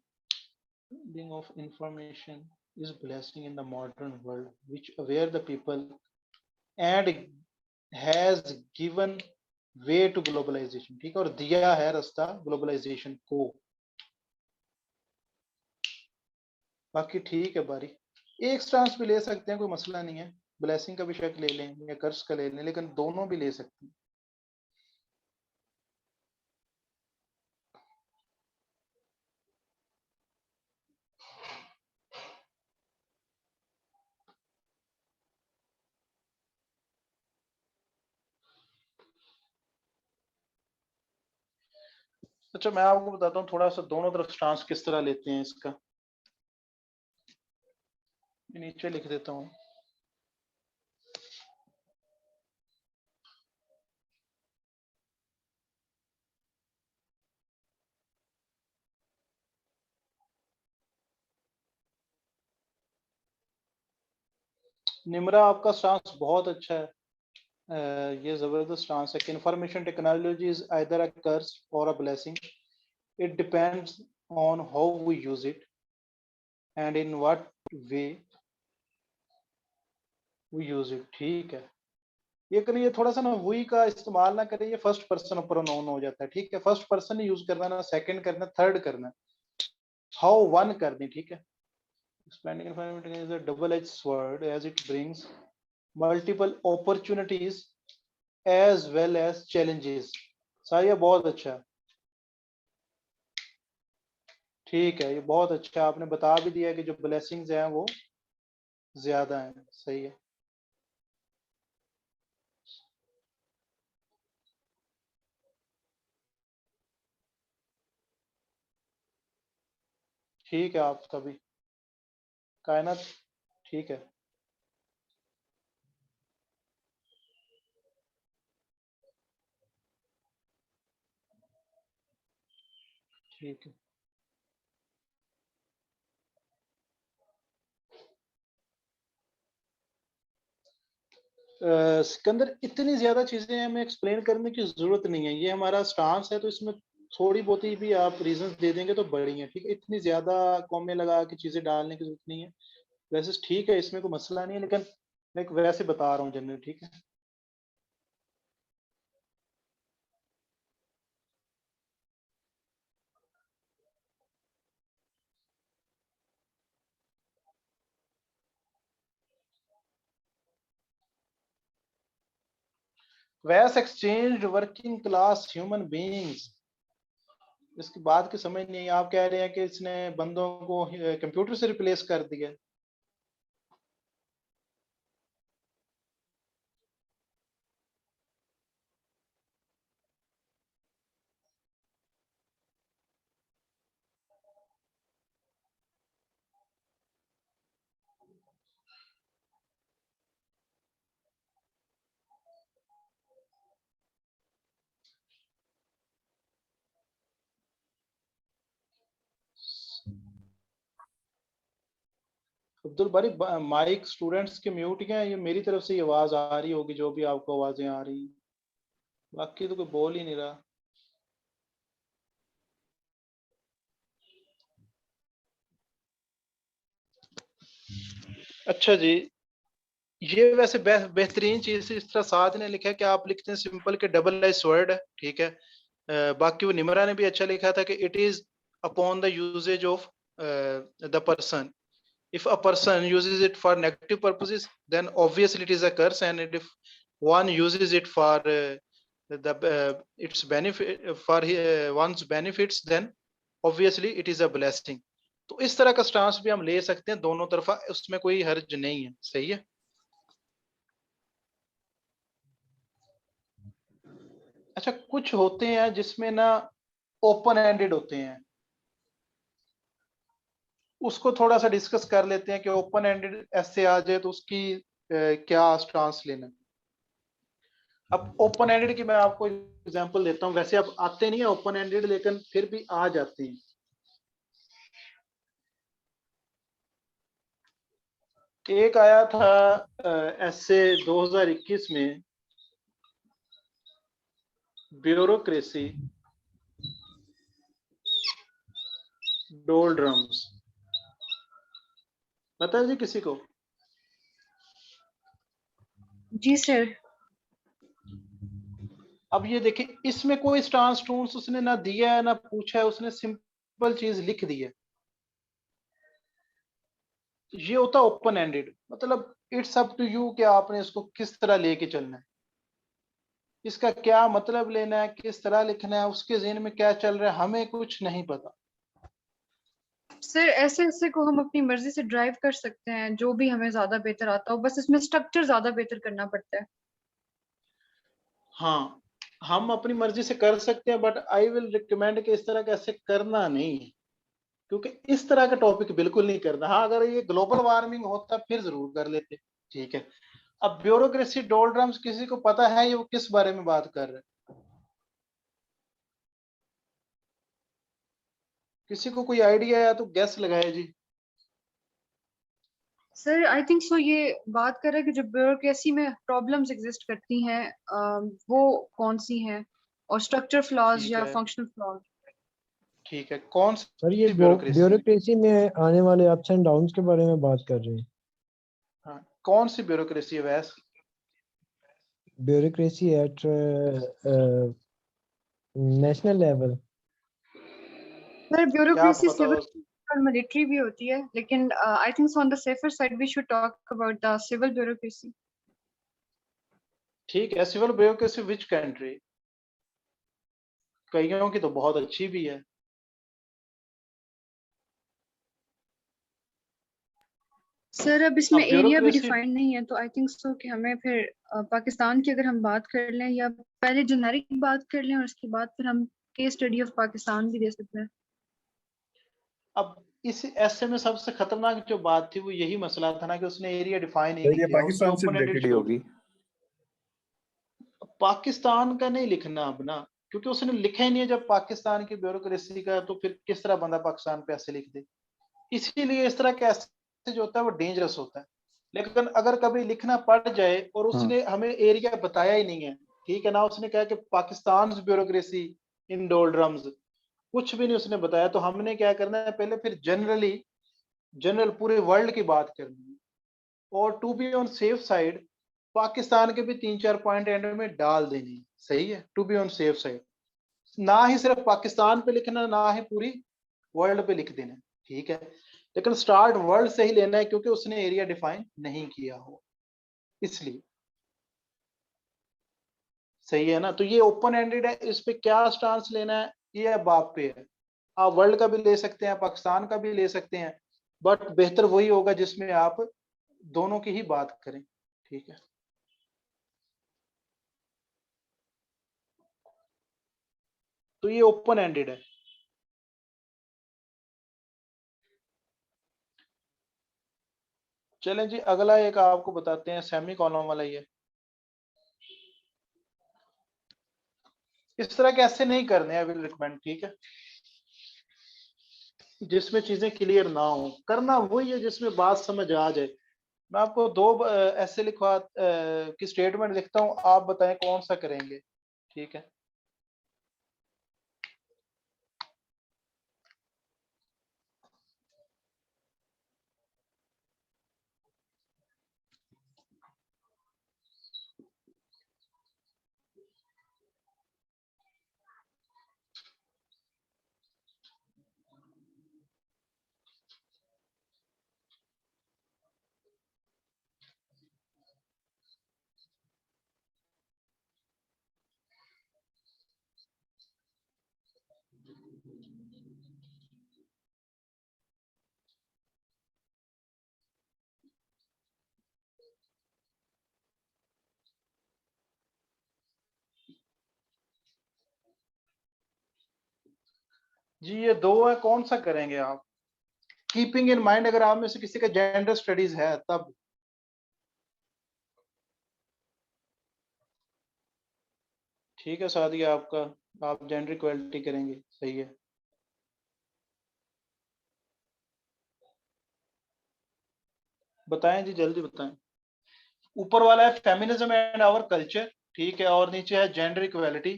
Being of information is blessing in the modern world which aware the people and has given way to globalization। ठीक है, और दिया है रास्ता ग्लोबलाइजेशन को। बाकी ठीक है बारी, एक स्टांस भी ले सकते हैं, कोई मसला नहीं है। ब्लेसिंग का भी शक ले लें या कर्ज का ले लें, लेकिन दोनों भी ले सकते हैं। अच्छा, मैं आपको बताता हूँ थोड़ा सा दोनों तरफ स्टांस किस तरह लेते हैं इसका। नीचे लिख देता हूँ। निमरा, आपका स्टांस बहुत अच्छा है। ये जबरदस्त स्टांस है कि information technology is either a curse or a blessing, it depends on how we use it and in what way we use it. ठीक है, ये करें, ये थोड़ा सा ना वी का इस्तेमाल ना करें, ये फर्स्ट पर्सन प्रोनाउन हो जाता है। ठीक है, फर्स्ट पर्सन यूज करना, ना सेकंड करना, थर्ड करना, हाउ वन करनी। ठीक है, expanding environment is a double-edged sword as it brings multiple opportunities as well as challenges। सही है, बहुत अच्छा है। ठीक है, ये बहुत अच्छा है, आपने बता भी दिया कि जो ब्लेसिंग्स हैं वो ज्यादा हैं। सही है, ठीक है, आपका भी कायनात। ठीक है, ठीक है। सिकंदर, इतनी ज्यादा चीजें हमें एक्सप्लेन करने की जरूरत नहीं है, ये हमारा स्टांस है, तो इसमें थोड़ी बहुत ही भी आप रीजंस दे देंगे तो बड़ी है, ठीक है। इतनी ज्यादा कॉमे लगा के चीजें डालने की जरूरत नहीं है। वैसे ठीक है, इसमें कोई मसला नहीं है, लेकिन मैं वैसे बता रहा हूँ जनरल, ठीक है। वैस exchange working class human beings, इसकी बात की समझ नहीं। आप कह रहे हैं कि इसने बंदों को कंप्यूटर से रिप्लेस कर दिया। अब्दुल बारी, माइक स्टूडेंट्स के म्यूट हैं, ये मेरी तरफ से ये आवाज आ रही होगी, जो भी आपको आवाजें आ रही हैं, बाकी तो कोई बोल ही नहीं रहा। अच्छा जी, ये वैसे बेहतरीन चीज इस तरह साथ ने लिखा है कि आप लिखते हैं सिंपल के डबल एस वर्ड है, ठीक है। बाकी वो निमरा ने भी अच्छा लिखा था कि it is upon the usages of the person. If a person uses it for negative purposes, then obviously it is a curse, and if one uses it for its benefit, for one's benefits, then obviously it is a blessing. तो इस तरह का स्टांस भी हम ले सकते हैं, दोनों तरफा, उसमें कोई हर्ज नहीं है, सही है। अच्छा, कुछ होते हैं जिसमें ना ओपन एंडेड होते हैं, उसको थोड़ा सा डिस्कस कर लेते हैं कि ओपन एंडेड ऐसे आ जाए तो उसकी क्या स्टांस लेना। अब ओपन एंडेड की मैं आपको एग्जांपल देता हूं, वैसे अब आते नहीं है ओपन एंडेड, लेकिन फिर भी आ जाते हैं। एक आया था ऐसे 2021 में, ब्यूरोक्रेसी डोलड्रम्स, पता है जी किसी को? जी सर। अब ये देखिए, इसमें कोई स्टांस टून्स उसने ना दिया है ना पूछा है, उसने सिंपल चीज लिख दी है। ये होता ओपन एंडेड, मतलब इट्स अप टू यू कि आपने इसको किस तरह लेके चलना है, इसका क्या मतलब लेना है, किस तरह लिखना है, उसके ज़हन में क्या चल रहा है, हमें कुछ नहीं पता। सर ऐसे ऐसे को हम अपनी मर्जी से ड्राइव कर सकते हैं, जो भी हमें ज्यादा बेहतर आता हो, बस इसमें स्ट्रक्चर ज्यादा बेहतर करना पड़ता है। हाँ, हम अपनी मर्जी से कर सकते हैं, बट आई विल रिकमेंड कि इस तरह का ऐसे करना नहीं है, क्योंकि इस तरह का टॉपिक बिल्कुल नहीं करना। हाँ, अगर ये ग्लोबल वार्मिंग होता फिर जरूर कर लेते, ठीक है। अब ब्यूरोक्रेसी डोलड्रम्स, किसी को पता है ये वो किस बारे में बात कर रहे हैं? किसी को कोई आइडिया है तो गैस लगाए जी। सर आई थिंक सो ये बात कर रहे हैं कि जो ब्यूरोक्रेसी में प्रॉब्लम्स एग्जिस्ट करती हैं वो कौन सी हैं, और स्ट्रक्चर फ्लॉज ठीक या है, फंक्शनल फ्लॉज। ठीक है, कौन सर ये सी ब्यूरोक्रेसी? ब्यूरोक्रेसी में आने वाले अप्स एंड डाउन्स के बारे में बात कर रहे हैं। हाँ, कौन सी ब्यूरोक्रेसी है वैस? Bureaucracy at national level. Sir bureaucracy पता सिविल हो? और मिलिट्री भी होती है, लेकिन I think so on the safer side we should talk about the civil bureaucracy. ठीक है, सिविल ब्यूरोक्रेसी विच कंट्री? कईयों की तो बहुत अच्छी भी है। सर अब इसमें अब एरिया भी ब्यूरोक्रेसी, डिफाइंड नहीं है, तो आई थिंक सो कि हमें फिर पाकिस्तान की अगर हम बात कर लें, या पहले जेनेरिक बात कर लें और उसके बाद फिर हम केस स्टडी ऑफ पाकिस्तान भी दे सकते हैं। अब इस ऐसे में सबसे खतरनाक जो बात थी वो यही मसला था ना कि उसने एरिया डिफाइन ही तो नहीं ये किया, उसने पाकिस्तान से ओपन एंडेड रिलेटेड ही छोड़। होगी। पाकिस्तान का नहीं लिखना अब ना, क्योंकि उसने लिखा ही नहीं है। जब पाकिस्तान की ब्यूरोक्रेसी का, तो फिर किस तरह बंदा पाकिस्तान पे ऐसे लिख दे? इसीलिए इस तरह के ऐसे जो होता है वो डेंजरस होता है। लेकिन अगर कभी लिखना पड़ जाए और उसने हमें एरिया बताया ही नहीं है, ठीक है ना, उसने कहा कि पाकिस्तान ब्यूरोक्रेसी इन डोलड्रम्स, कुछ भी नहीं उसने बताया, तो हमने क्या करना है, पहले फिर जनरल पूरे वर्ल्ड की बात करनी है, और to be on safe side Pakistan के भी 3-4 पॉइंट एंड में डाल देने, सही है, to be on safe side, ना ही सिर्फ पाकिस्तान पे लिखना, ना ही पूरी वर्ल्ड पे लिख देना, ठीक है, लेकिन स्टार्ट वर्ल्ड से ही लेना है क्योंकि उसने एरिया डिफाइन नहीं किया हो, इसलिए, सही है ना। तो ये ओपन एंडेड है, इस पे क्या स्टांस लेना है ये अब आप पे है, आप वर्ल्ड का भी ले सकते हैं, पाकिस्तान का भी ले सकते हैं, बट बेहतर वही होगा जिसमें आप दोनों की ही बात करें, ठीक है। तो ये ओपन एंडेड है। चलें जी, अगला एक आपको बताते हैं, सेमी कॉलम वाला ये, इस तरह के ऐसे नहीं करने हैं, विल रिकमेंड, ठीक है, जिसमें चीजें क्लियर ना हो, करना वही है जिसमें बात समझ आ जाए। मैं आपको दो ऐसे लिखवा की स्टेटमेंट लिखता हूं, आप बताएं कौन सा करेंगे, ठीक है। जी ये दो है, कौन सा करेंगे आप, कीपिंग इन माइंड अगर आप में से किसी का जेंडर स्टडीज है तब, ठीक है सादिया, आपका, आप जेंडर इक्वलिटी करेंगे, सही है। बताएं जी, जल्दी बताएं। ऊपर वाला है फेमिनिज्म एंड आवर कल्चर, ठीक है, और नीचे है जेंडर इक्वलिटी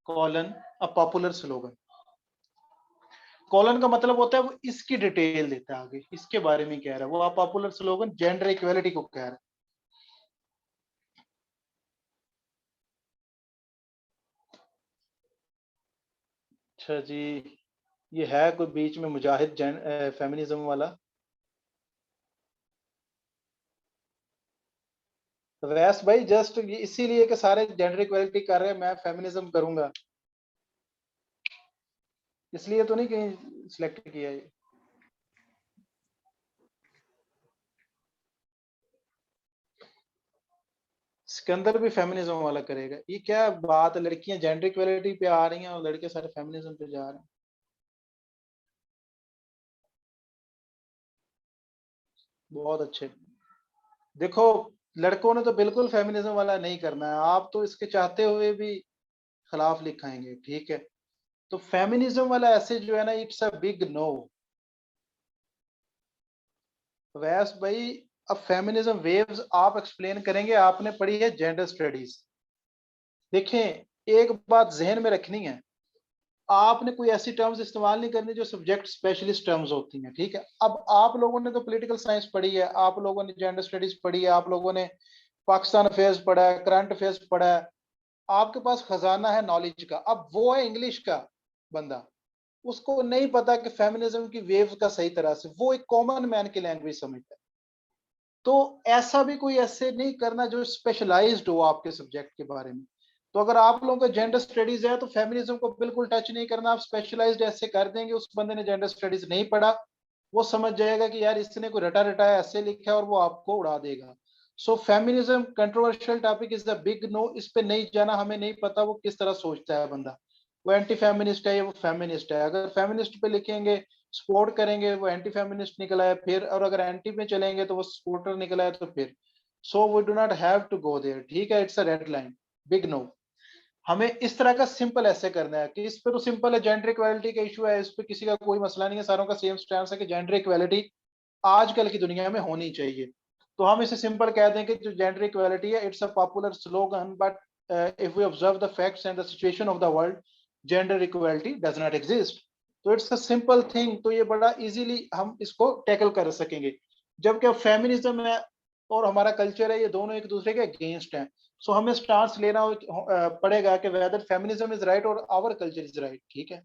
कॉलन अ पॉपुलर स्लोगन। कॉलन का मतलब होता है वो इसकी डिटेल देता है आगे, इसके बारे में कह रहा है वो, आप पॉपुलर स्लोगन जेंडर इक्वलिटी को कह रहा है। अच्छा जी, ये है कोई बीच में मुजाहिद फेमिनिज्म वाला, तो वैस भाई जस्ट इसीलिए कि सारे जेंडर इक्वलिटी कर रहे हैं, मैं फेमिनिज्म करूंगा, इसलिए तो नहीं कहीं सिलेक्ट किया ये। सिकंदर भी फेमिनिज्म वाला करेगा, ये क्या बात है, लड़कियां जेंडर इक्वलिटी पे आ रही हैं और लड़के सारे फेमिनिज्म पे जा रहे हैं। बहुत अच्छे। देखो, लड़कों ने तो बिल्कुल फेमिनिज्म वाला नहीं करना है, आप तो इसके चाहते हुए भी खिलाफ लिखाएंगे, ठीक है। तो फेमिनिज्म वाला ऐसे जो है ना, इट्स अ बिग नो। वैस भाई, अब फेमिनिज्म वेव्स आप एक्सप्लेन करेंगे, आपने पढ़ी है जेंडर स्टडीज। देखें, एक बात जहन में रखनी है, आपने कोई ऐसी टर्म्स इस्तेमाल नहीं करनी जो सब्जेक्ट स्पेशलिस्ट टर्म्स होती हैं, ठीक है। अब आप लोगों ने तो पॉलिटिकल साइंस पढ़ी है, आप लोगों ने जेंडर स्टडीज पढ़ी है, आप लोगों ने पाकिस्तान अफेयर्स पढ़ा है, करंट अफेयर्स पढ़ा है, आपके पास खजाना है नॉलेज का। अब वो है इंग्लिश का बंदा, उसको नहीं पता कि फेमिनिज्म की वेव का सही तरह से, वो एक कॉमन मैन की लैंग्वेज समझता है। तो ऐसा भी कोई ऐसे नहीं करना जो स्पेशलाइज्ड हो आपके सब्जेक्ट के बारे में। तो अगर आप लोगों का जेंडर स्टडीज है तो फेमिनिज्म को बिल्कुल टच नहीं करना, आप स्पेशलाइज्ड ऐसे कर देंगे, उस बंदे ने जेंडर स्टडीज नहीं पढ़ा, वो समझ जाएगा कि यार इसने कोई रटा रटाया ऐसे लिखा है, और वो आपको उड़ा देगा। So feminism controversial topic is the big no, इस पे नहीं जाना, हमें नहीं पता वो किस तरह सोचता है बंदा, वो एंटी फेमिनिस्ट है या वो फेमिनिस्ट है। अगर फेमिनिस्ट पे लिखेंगे, सपोर्ट करेंगे, वो एंटी फेमिनिस्ट निकला है फिर, और अगर एंटी पे चलेंगे तो वो सपोर्टर निकला है तो फिर, so we do not have to go there, ठीक है, it's a red line, big no. हमें इस तरह का सिंपल ऐसे करना है कि इस पे तो सिंपल है, जेंडर इक्वालिटी का इशू है, इस पे किसी का कोई मसला नहीं है, सारों का सेम स्टैंस है कि जेंडर इक्वालिटी आजकल की दुनिया में होनी चाहिए। तो हम इसे सिंपल कह दें कि जो जेंडर इक्वालिटी है it's a popular slogan, but if we observe the facts and the situation of the world, gender equality does not exist. तो इट्स अ सिंपल थिंग, तो ये बड़ा इजीली हम इसको टैकल कर सकेंगे। जबकि फेमिनिज्म है और हमारा कल्चर है, ये दोनों एक दूसरे के अगेंस्ट हैं। सो हमें स्टांस लेना पड़ेगा कि वेदर फेमिनिज्म इज राइट और आवर कल्चर इज राइट। ठीक है,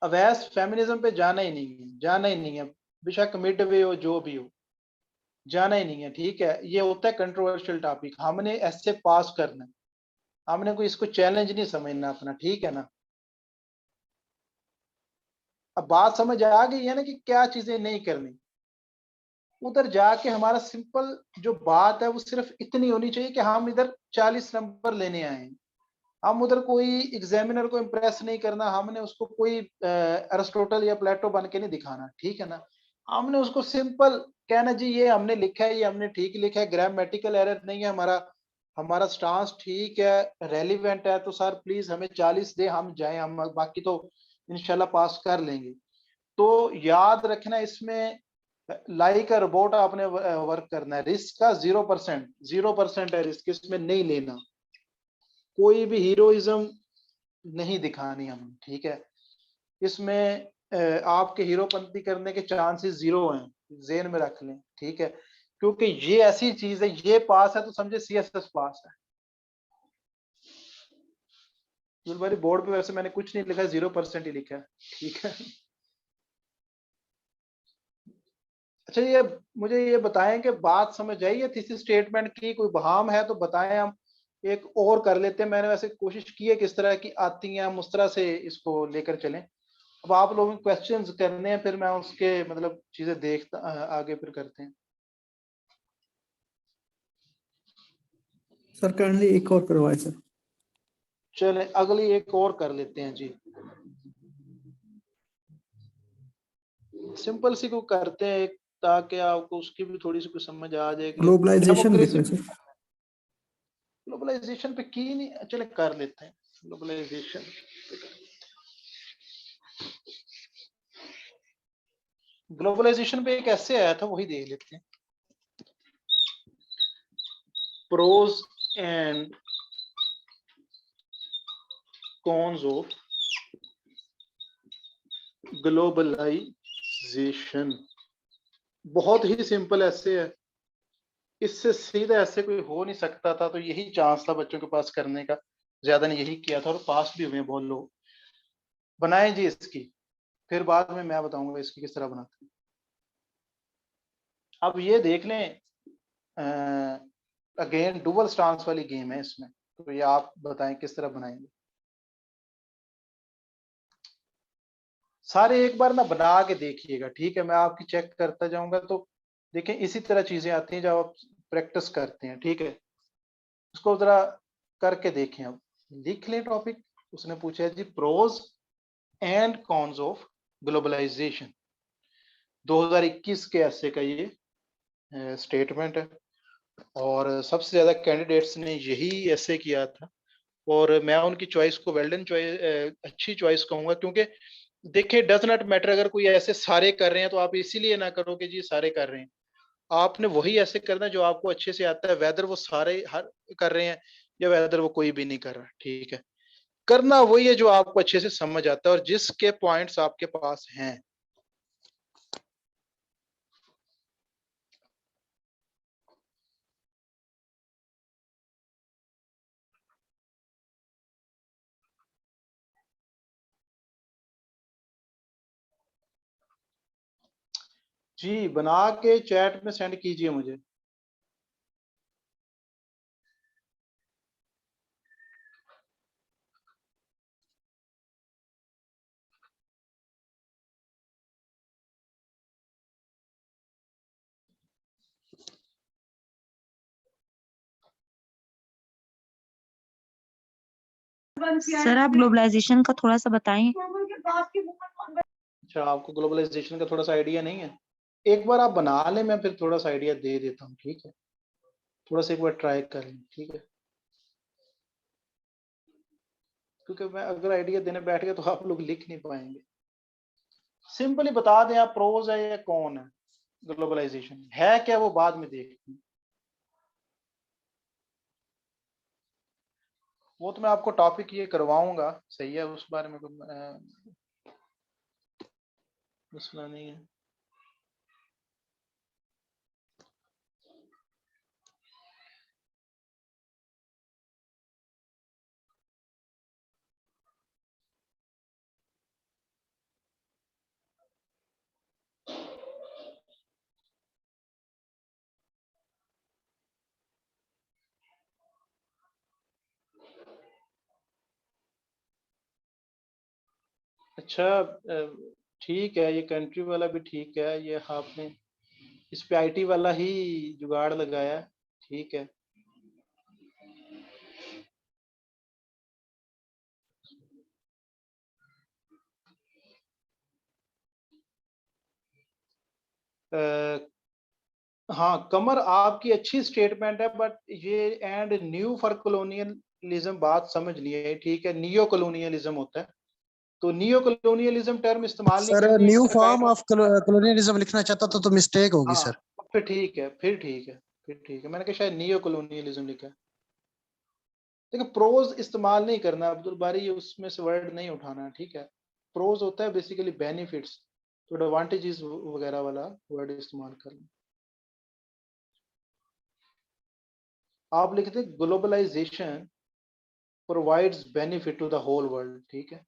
अवैस फेमिनिज्म पे जाना ही नहीं है, जाना ही नहीं है, बेशक मिड वे हो जो भी हो, जाना ही नहीं है। ठीक है, ये होता है कंट्रोवर्शियल टॉपिक, हमने ऐसे पास करना है, हमने कोई इसको चैलेंज नहीं समझना अपना। ठीक है ना, अब बात समझ आ गई है ना कि क्या चीजें नहीं करनी। उधर जाके हमारा सिंपल जो बात है वो सिर्फ इतनी होनी चाहिए कि हम इधर 40 नंबर लेने आए हैं। हम उधर कोई एग्जामिनर को इम्प्रेस नहीं करना, हमने उसको कोई अरिस्टोटल या प्लेटो बन के नहीं दिखाना। ठीक है ना, हमने उसको सिंपल कहना जी ये हमने लिखा है, ये हमने ठीक लिखा है, ग्रामेटिकल एरर नहीं है, हमारा हमारा स्टांस ठीक है, रेलिवेंट है, तो सर प्लीज हमें 40 दे, हम जाएं, हम बाकी तो इंशाल्लाह पास कर लेंगे। तो याद रखना इसमें लाइक अ रोबोट आपने वर्क करना है। रिस्क का 0%, 0% है रिस्क, इसमें नहीं लेना, कोई भी हीरोइज्म नहीं दिखानी हमें। ठीक है, इसमें आपके हीरोपंती करने के चांसेस 0 हैं, जेन में रख लें। ठीक है, क्योंकि ये ऐसी चीज है, ये पास है तो समझे सीएसएस पास है। भाई बोर्ड पे वैसे मैंने कुछ नहीं लिखा, 0% ही लिखा है। ठीक है, अच्छा ये मुझे ये बताएं कि बात समझ आई है थीसिस स्टेटमेंट की, कोई बहाम है तो बताएं, हम एक और कर लेते हैं। मैंने वैसे कोशिश की है किस तरह की आती हैं, हम उस तरह से इसको लेकर चलें। अब आप लोगों के क्वेश्चंस करने हैं, फिर मैं उसके मतलब चीजें देखता आगे फिर करते हैं। सर काइंडली एक और करवाए सर। चले अगली एक और कर लेते हैं जी, सिंपल सी को करते हैं एक, ताकि आपको उसकी भी थोड़ी सी कुछ समझ आ जाएगी। ग्लोबलाइजेशन लिखा सर। ग्लोबलाइजेशन पे की नहीं, चले कर लेते हैं ग्लोबलाइजेशन। ग्लोबलाइजेशन पे एक ऐसे आया था, वही देख लेते हैं। Pros and cons of globalisation, बहुत ही सिंपल ऐसे है, इससे सीधा ऐसे कोई हो नहीं सकता था। तो यही चांस था बच्चों के पास करने का, ज्यादा ने यही किया था और पास भी हुए बहुत लोग। बनाए जी इसकी, फिर बाद में मैं बताऊंगा इसकी किस तरह बनाते हैं। अब ये देख लें, अगेन डुअल स्टांस वाली गेम है इसमें, तो ये आप बताएं किस तरह बनाएंगे। सारे एक बार ना बना के देखिएगा। ठीक है, मैं आपकी चेक करता जाऊंगा, तो देखें इसी तरह चीजें आती हैं जब आप प्रैक्टिस करते हैं। ठीक है, उसको जरा करके देखें। अब लिख लें टॉपिक। उसने पूछा है जी pros and cons of globalization, 2021 के ऐसे का ये स्टेटमेंट है, और सबसे ज्यादा कैंडिडेट्स ने यही ऐसे किया था। और मैं उनकी चॉइस को वेल्डन चॉइस, अच्छी चॉइस कहूंगा, क्योंकि देखिए डज नॉट मैटर, अगर कोई ऐसे सारे कर रहे हैं तो आप इसीलिए ना करो कि जी सारे कर रहे हैं, आपने वही ऐसे करना जो आपको अच्छे से आता है, वेदर वो सारे हर कर रहे हैं या वेदर वो कोई भी नहीं कर रहा। ठीक है, करना वही है जो आपको अच्छे से समझ आता है और जिसके पॉइंट्स आपके पास हैं। जी बना के चैट में सेंड कीजिए मुझे। सर आप ग्लोबलाइजेशन का थोड़ा सा बताएं। अच्छा, आपको ग्लोबलाइजेशन का थोड़ा सा आइडिया नहीं है, एक बार आप बना लें, मैं फिर थोड़ा सा आइडिया दे देता हूँ। ठीक है, थोड़ा सा एक बार ट्राई कर लें। ठीक है, क्योंकि मैं अगर आइडिया देने बैठ गया तो आप लोग लिख नहीं पाएंगे। सिंपली बता दें आप प्रोज है या कौन है, ग्लोबलाइजेशन है क्या वो बाद में देखते हैं, वो तो मैं आपको टॉपिक ये करवाऊंगा, सही है, उस बारे में कोई मसला नहीं है। अच्छा, ठीक है, ये कंट्री वाला भी ठीक है, ये आपने इस पे आईटी वाला ही जुगाड़ लगाया, ठीक है। हाँ कमर, आपकी अच्छी स्टेटमेंट है, बट ये एंड न्यू फॉर कॉलोनियलिज्म बात समझ नहीं है, ठीक है, नियो कॉलोनियलिज्म होता है, तो नियो कॉलोनियलिज्म टर्म इस्तेमाल नहीं सर करनी, न्यू इसका फॉर्म काइंड ऑफ कॉलोनियलिज्म लिखना चाहता तो मिस्टेक होगी हाँ, सर। फिर ठीक है, फिर ठीक है, फिर ठीक है, मैंने कहा शायद नियो कॉलोनियलिज्म लिखा है। देखिए प्रोज इस्तेमाल नहीं करना अब्दुल बारी, ये उसमें से वर्ड नहीं उठाना, ठीक है। प्रोज होता है बेसिकली बेनिफिट्स, तो एडवांटेजेस वगैरह वाला वर्ड इस्तेमाल करना। आप लिखते globalisation provides benefit to the whole world, ठीक है।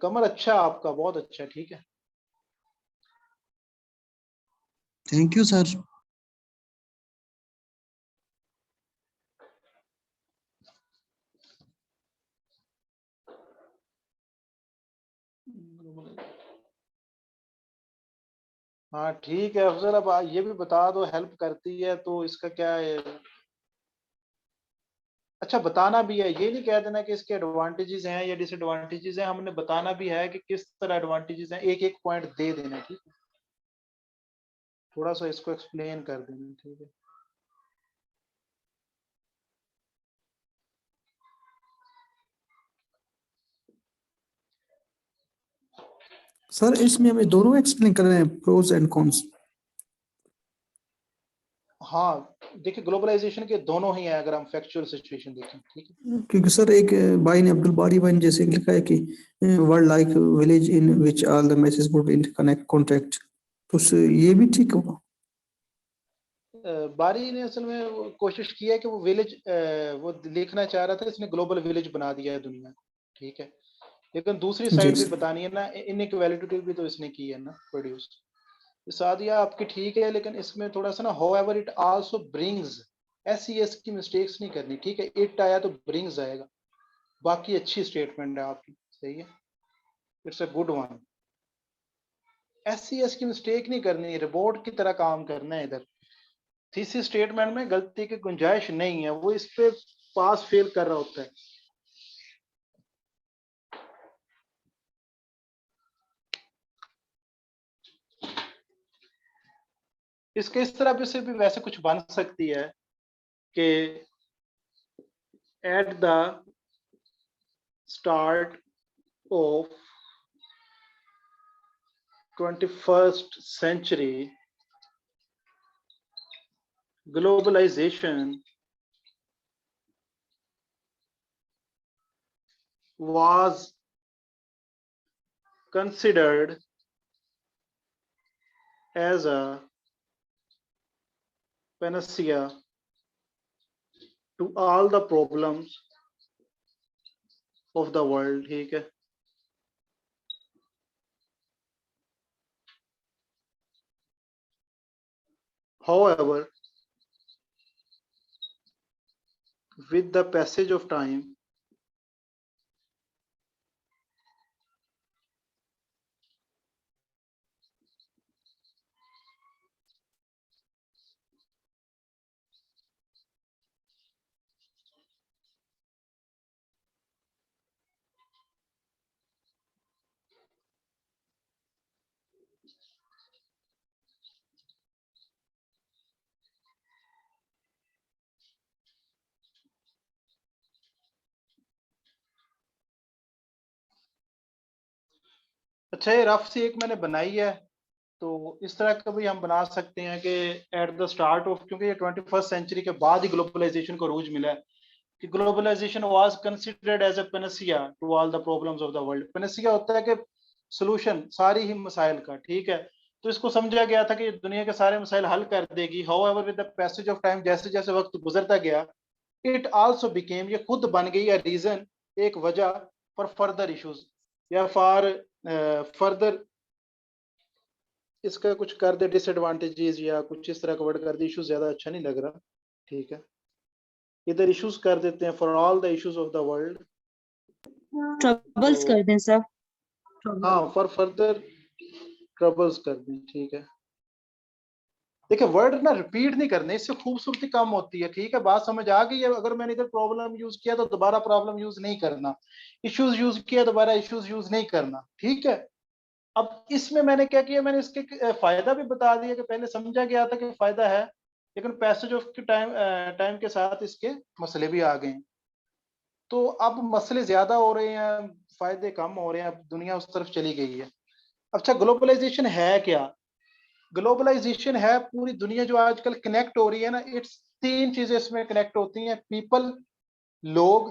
कमर अच्छा, आपका बहुत अच्छा, ठीक है। Thank you sir. हाँ ठीक है अफजल, अब ये भी बता दो, हेल्प करती है तो इसका क्या है। अच्छा बताना भी है, ये नहीं कह देना कि इसके एडवांटेजेस हैं या डिसएडवांटेजेस हैं, हमने बताना भी है कि किस तरह एडवांटेजेस हैं, एक एक पॉइंट दे देना, ठीक है, थोड़ा सा इसको एक्सप्लेन कर देना, ठीक है। सर इसमें हमें दोनों एक्सप्लेन कर रहे हैं, प्रोज एंड कॉन्स। हाँ देखिए ग्लोबलाइजेशन के दोनों ही है, अगर हम फैक्चुअल सिचुएशन देखें, ठीक है। क्योंकि सर एक भाई ने, अब्दुल बारी भाई ने जैसे लिखा है कि world like village in which all the message would interconnect contact, तो ये भी ठीक होगा। बारी ने असल में वो कोशिश की है कि वो विलेज, वो लिखना चाह रहा था, इसने ग्लोबल विलेज बना दिया है दुनिया, ठीक है, लेकिन दूसरी जी साइड भी सर। बतानी है ना, इनइक्वालिटी भी तो इसने की है ना प्रोड्यूस। सादिया आपकी ठीक है, लेकिन इसमें थोड़ा सा ना, however it also brings, S की मिस्टेक्स नहीं करनी, ठीक है, इट आया तो ब्रिंग्स आएगा, बाकी अच्छी स्टेटमेंट है आपकी, सही है, it's a good one. S की मिस्टेक नहीं करनी, रिपोर्ट की तरह काम करना है इधर, थीसिस स्टेटमेंट में गलती की गुंजाइश नहीं है, वो इस पे पास फेल कर रहा होता है। इसके इस तरह से भी वैसे कुछ बन सकती है कि at the start of 21st century, globalization was considered as a panacea to all the problems of the world, ठीक है। However, with the passage of time, अच्छा, ये रफ सी एक मैंने बनाई है, तो इस तरह का भी हम बना सकते हैं कि एट द स्टार्ट ऑफ, क्योंकि ये 21st सेंचुरी के बाद ही ग्लोबलाइजेशन को रूज मिला है, कि globalisation was considered as a panacea to all the problems of the world. Panacea होता है कि सॉल्यूशन सारी ही मसाइल का, ठीक है। तो इसको समझा गया था कि दुनिया के सारे मसाइल हल कर देगी। However with the passage of time, जैसे जैसे वक्त गुजरता गया, इट आल्सो बिकेम, ये खुद बन गई है रीजन, एक वजह फॉर फर्दर इश्यूज, या फॉर फर्दर, इसका कुछ कर दे डिसएडवांटेजेस या कुछ इस तरह का वर्ड कर दे, इश्यूज ज्यादा अच्छा नहीं लग रहा, ठीक है। इधर इश्यूज कर देते हैं, for all the issues of the world, troubles कर दें सर। हाँ, फॉर फर्दर ट्रबल्स कर दें, ठीक है। देखिए वर्ड ना रिपीट नहीं करने, इससे खूबसूरती कम होती है, ठीक है। बात समझ आ गई है? अगर मैंने इधर प्रॉब्लम यूज किया तो दोबारा प्रॉब्लम यूज नहीं करना, इश्यूज यूज किया दोबारा इश्यूज यूज नहीं करना, ठीक है। अब इसमें मैंने क्या किया, मैंने इसके फायदा भी बता दिया कि पहले समझा गया था कि फायदा है, लेकिन पैसेज ऑफ टाइम के साथ इसके मसले भी आ गए हैं। तो अब मसले ज्यादा हो रहे हैं, फायदे कम हो रहे हैं, अब दुनिया उस तरफ चली गई है। अच्छा, ग्लोबलाइजेशन है क्या? ग्लोबलाइजेशन है पूरी दुनिया जो आजकल कनेक्ट हो रही है ना, इट्स तीन चीजें इसमें कनेक्ट होती हैं, पीपल, लोग,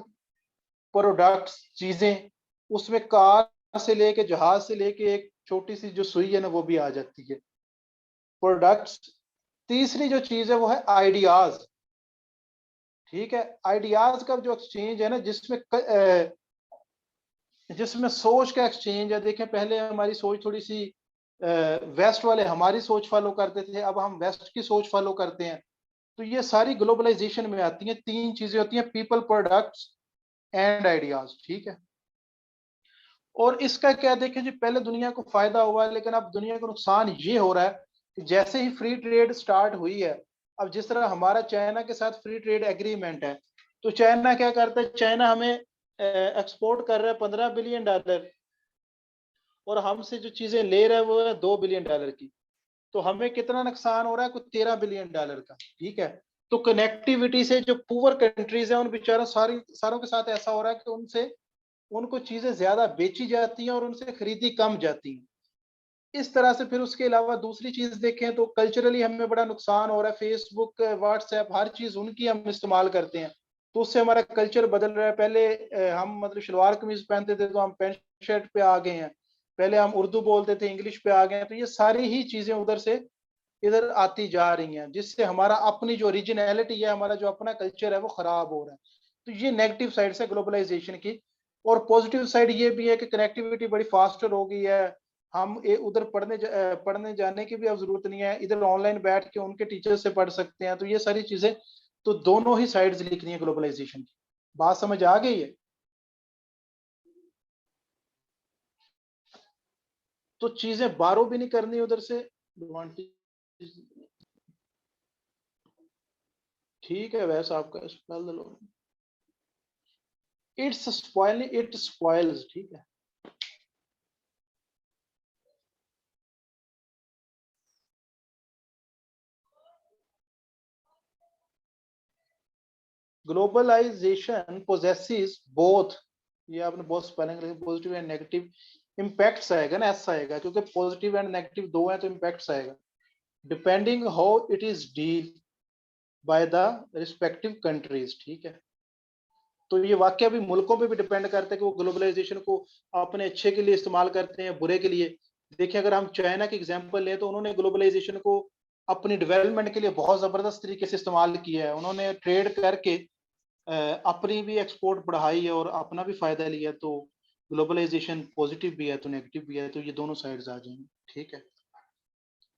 प्रोडक्ट्स, चीजें। उसमें कार से लेके जहाज से लेके एक छोटी सी जो सुई है ना वो भी आ जाती है, प्रोडक्ट्स। तीसरी जो चीज है वो है आइडियाज, ठीक है। आइडियाज का जो एक्सचेंज है ना, जिसमें सोच का एक्सचेंज है। देखें पहले हमारी सोच थोड़ी सी वेस्ट वाले हमारी सोच फॉलो करते थे, अब हम वेस्ट की सोच फॉलो करते हैं। तो ये सारी ग्लोबलाइजेशन में आती हैं, तीन चीजें होती हैं, पीपल, प्रोडक्ट्स एंड आइडियाज, ठीक है। और इसका क्या देखें जी, पहले दुनिया को फायदा हुआ है, लेकिन अब दुनिया को नुकसान ये हो रहा है कि जैसे ही फ्री ट्रेड स्टार्ट हुई है, अब जिस तरह हमारा चाइना के साथ फ्री ट्रेड एग्रीमेंट है, तो चाइना क्या करता है, चाइना हमें एक्सपोर्ट कर रहा है $15 बिलियन, और हमसे जो चीजें ले रहा है वो है $2 बिलियन की। तो हमें कितना नुकसान हो रहा है, कुछ $13 बिलियन का, ठीक है। तो कनेक्टिविटी से जो पुअर कंट्रीज है उन बेचारों सारों के साथ ऐसा हो रहा है कि उनसे उनको चीजें ज्यादा बेची जाती हैं और उनसे खरीदी कम जाती हैं। इस तरह से फिर उसके अलावा दूसरी चीज देखें तो कल्चरली हमें बड़ा नुकसान हो रहा है। फेसबुक, व्हाट्सएप, हर चीज उनकी हम इस्तेमाल करते हैं, तो उससे हमारा कल्चर बदल रहा है। पहले हम मतलब शलवार कमीज पहनते थे, तो हम पैंट शर्ट पे आ गए हैं। पहले हम उर्दू बोलते थे, इंग्लिश पे आ गए हैं। तो ये सारी ही चीजें उधर से इधर आती जा रही हैं, जिससे हमारा अपनी जो ओरिजिनलिटी है, हमारा जो अपना कल्चर है वो खराब हो रहा है। तो ये नेगेटिव साइड से ग्लोबलाइजेशन की। और पॉजिटिव साइड ये भी है कि कनेक्टिविटी बड़ी फास्टर हो गई है। हम उधर पढ़ने जाने की भी अब जरूरत नहीं है, इधर ऑनलाइन बैठ के उनके टीचर से पढ़ सकते हैं। तो ये सारी चीजें, तो दोनों ही साइड्स लिखनी है ग्लोबलाइजेशन की। बात समझ आ गई है? तो चीजें बारो भी नहीं करनी उधर से, ठीक है। वैसे आपका spell low, it's spoiling, it spoils, ठीक है। ग्लोबलाइजेशन पोजेसेस बोथ, ये आपने बहुत स्पेलिंग लिखी, पॉजिटिव एंड नेगेटिव इम्पैक्ट्स आएगा ना, ऐसा आएगा, क्योंकि पॉजिटिव एंड नेगेटिव दो है तो इम्पैक्ट्स आएगा, depending how it is deal by the respective countries, ठीक है। तो ये वाक्य भी मुल्कों पे भी डिपेंड करता है कि वो ग्लोबलाइजेशन को अपने अच्छे के लिए इस्तेमाल करते हैं, बुरे के लिए। देखिए अगर हम चाइना की एग्जांपल लें तो उन्होंने ग्लोबलाइजेशन को अपनी डेवलपमेंट के लिए बहुत जबरदस्त तरीके से इस्तेमाल किया है। उन्होंने ट्रेड करके अपनी भी एक्सपोर्ट बढ़ाई है और अपना भी फायदा लिया। तो ग्लोबलाइजेशन पॉजिटिव भी है तो नेगेटिव भी है, तो ये दोनों साइड्स आ जाएंगे, ठीक है।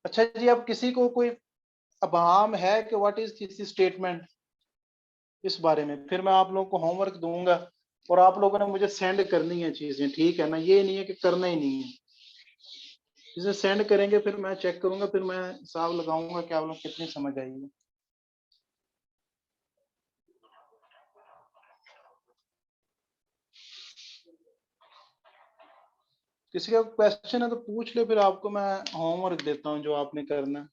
अच्छा जी, अब किसी को कोई अबहाम है कि व्हाट इज दिस स्टेटमेंट, इस बारे में फिर मैं आप लोगों को होमवर्क दूंगा और आप लोगों ने मुझे सेंड करनी है चीजें, ठीक है ना। ये नहीं है कि करना ही नहीं है, चीजें सेंड करेंगे, फिर मैं चेक करूंगा, फिर मैं हिसाब लगाऊंगा कि आप लोग कितनी समझ आएगी। किसी का क्वेश्चन है तो पूछ ले, फिर आपको मैं होमवर्क देता हूँ जो आपने करना है।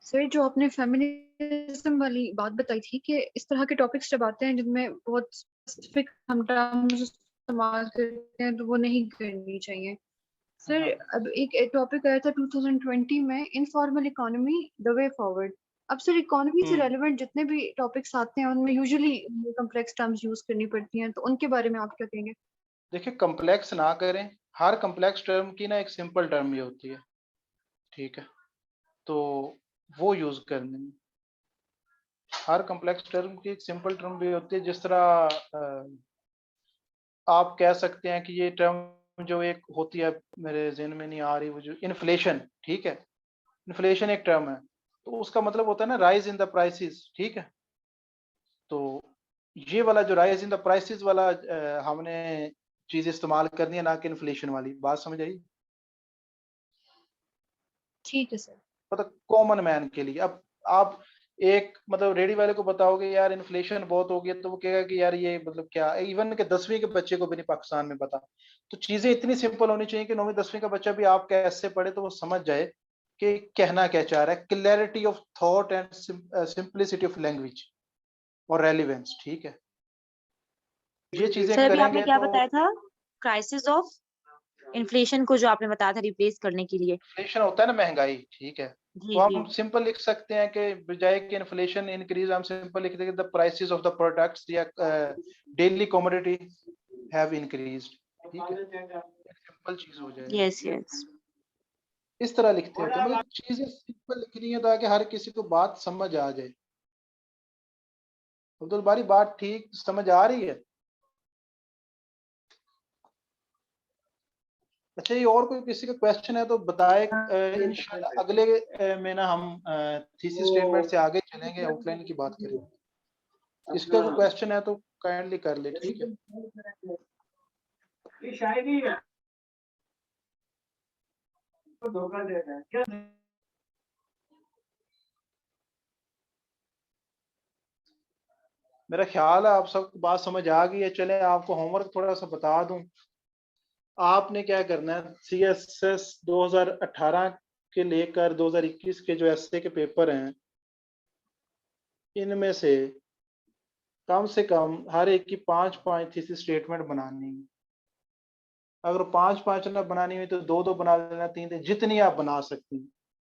सर जो आपने फेमिनिन प्लूरलिज्म वाली बात बताई थी कि इस तरह के टॉपिक्स जब आते हैं जिनमें बहुत स्पेसिफिक हम टर्म्स इस्तेमाल करते हैं तो वो नहीं करनी चाहिए। सर अब एक टॉपिक आया था 2020 में, informal economy the way forward. अब सर इकोनॉमी से रेलेवेंट जितने भी टॉपिक्स आते हैं उनमें यूजुअली कॉम्प्लेक्स टर्म्स यूज करनी पड़ती हैं, तो उनके बारे में आप क्या कहेंगे? देखिए, कॉम्प्लेक्स ना करें, हर कॉम्प्लेक्स टर्म की ना एक सिंपल टर्म भी होती है, ठीक है, तो वो यूज करनी है। हर कॉम्प्लेक्स टर्म की एक सिंपल टर्म भी होती है, जिस तरह आप कह सकते हैं कि ये टर्म जो एक होती है, मेरे ज़हन में नहीं आ रही, वो जो इन्फ्लेशन, ठीक है, इन्फ्लेशन एक टर्म है, तो उसका मतलब होता है ना राइज इन द प्राइसेस, ठीक है, तो ये वाला जो राइज इन द प्राइसेस वाला हमने चीज इस्तेमाल करनी है, ना कि इन्फ्लेशन वाली। बात समझ आई? ठीक है सर। मतलब कॉमन मैन के लिए। अब आप एक मतलब रेडी वाले को बताओगे यार इन्फ्लेशन बहुत हो गया, तो वो कहेगा कि यार ये मतलब क्या, इवन के 10वीं के बच्चे को भी नहीं पाकिस्तान में पता। तो चीजें इतनी सिंपल होनी चाहिए कि 9वीं 10वीं का बच्चा भी आप कैसे पढ़े तो वो समझ जाए कि कहना क्या चाह रहा है। Clarity of thought and simplicity of language और रेलिवेंस, ठीक है, ये चीजें सर अभी आपने करेंगे क्या तो बताया था? क्राइसिस ऑफ इन्फ्लेशन को जो आपने बताया था रिप्लेस करने के लिए। इन्फ्लेशन होता है ना महंगाई, ठीक है, जी तो जी। हम सिंपल लिख सकते हैं कि बजाय कि इन्फ्लेशन इंक्रीज, हम सिंपल लिख देंगे the prices of the products या डेली कमोडिटी हैव इंक्रीज्ड, ठीक है, एक सिंपल चीज हो जाएगी। Yes yes. इस तरह लिखते हैं, तो मतलब चीजें सिंपल लिखनी है ताकि हर किसी को बात समझ आ जाए। अब्दुल बारी, बात ठीक समझ आ रही है? अच्छा, ये और कोई किसी का क्वेश्चन है तो बताए। इंशाल्लाह अगले में ना हम थीसिस स्टेटमेंट से आगे चलेंगे, आउटलाइन की बात करेंगे। इसका कोई क्वेश्चन है तो काइंडली कर ले, ठीक है। ये शायरी है तो धोखा दे रहा है क्या? मेरा ख्याल है आप सबको बात समझ आ गई है। चले आपको होमवर्क थोड़ा सा बता दूं। आपने क्या करना है, CSS 2018 के लेकर 2021 के जो एसए के पेपर हैं, इनमें से कम हर एक की 5-5 थीसिस स्टेटमेंट बनानी है। अगर 5-5 ना बनानी हुई तो 2-2 बना लेना, 3 जितनी आप बना सकती हैं।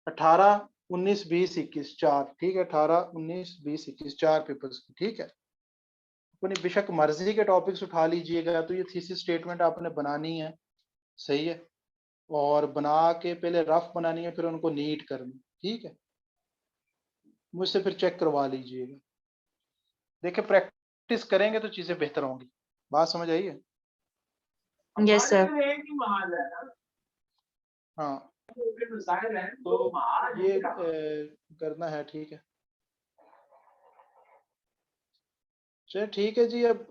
18, 19, 20, 21 4, ठीक है, 18, 19, 20, 21 4 पेपर्स की, ठीक है। अपनी बेशक मर्जी के टॉपिक्स उठा लीजिएगा, तो ये थीसिस स्टेटमेंट आपने बनानी है, सही है, और बना के पहले रफ बनानी है, फिर उनको नीट करनी, ठीक है। मुझसे फिर चेक करवा लीजिएगा। देखिए, प्रैक्टिस करेंगे तो चीजें बेहतर होंगी। बात समझ आई है? Yes sir. हाँ, तो ये करना है, ठीक है। चलिए ठीक है जी। अब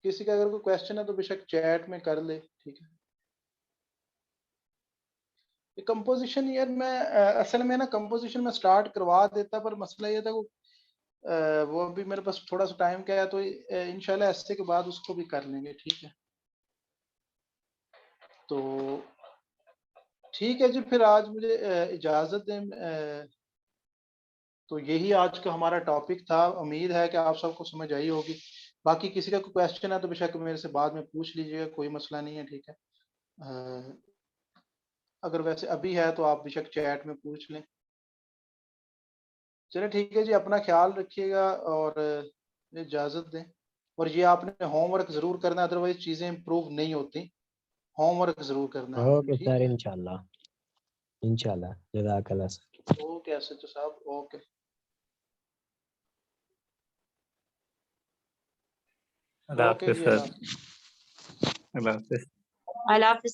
किसी का अगर कोई क्वेश्चन है तो बेशक चैट में कर ले, ठीक है। ये कंपोजिशन यार मैं असल में ना कंपोजिशन में स्टार्ट करवा देता, पर मसला ये था वो अभी मेरे पास थोड़ा सा टाइम क्या है, तो इंशाल्लाह ऐसे के बाद उसको भी कर लेंगे, ठीक है। तो ठीक है जी, फिर आज मुझे इजाजत दें। तो यही आज का हमारा टॉपिक था। उम्मीद है कि आप सबको समझ आई होगी। बाकी किसी का कोई क्वेश्चन है तो बेशक मेरे से बाद में पूछ लीजिएगा, कोई मसला नहीं है, ठीक है। अगर वैसे अभी है तो आप बेशक चैट में पूछ लें। चलिए ठीक है जी, अपना ख्याल रखिएगा और इजाज़त दें। और ये आपने होमवर्क ज़रूर करना है, अदरवाइज चीज़ें इम्प्रूव नहीं होती। होमवर्क ज़रूर करना है, ओके ठीक सर, है। इंशाल्लाह जज़ाकल्लाह सर। ओके एसएचओ साहब, ओके। अल्लाह ओके हाफिज जी, सर। अल्लाह। अल्लाह हाफिज। अल्लाह हाफिज़ सर।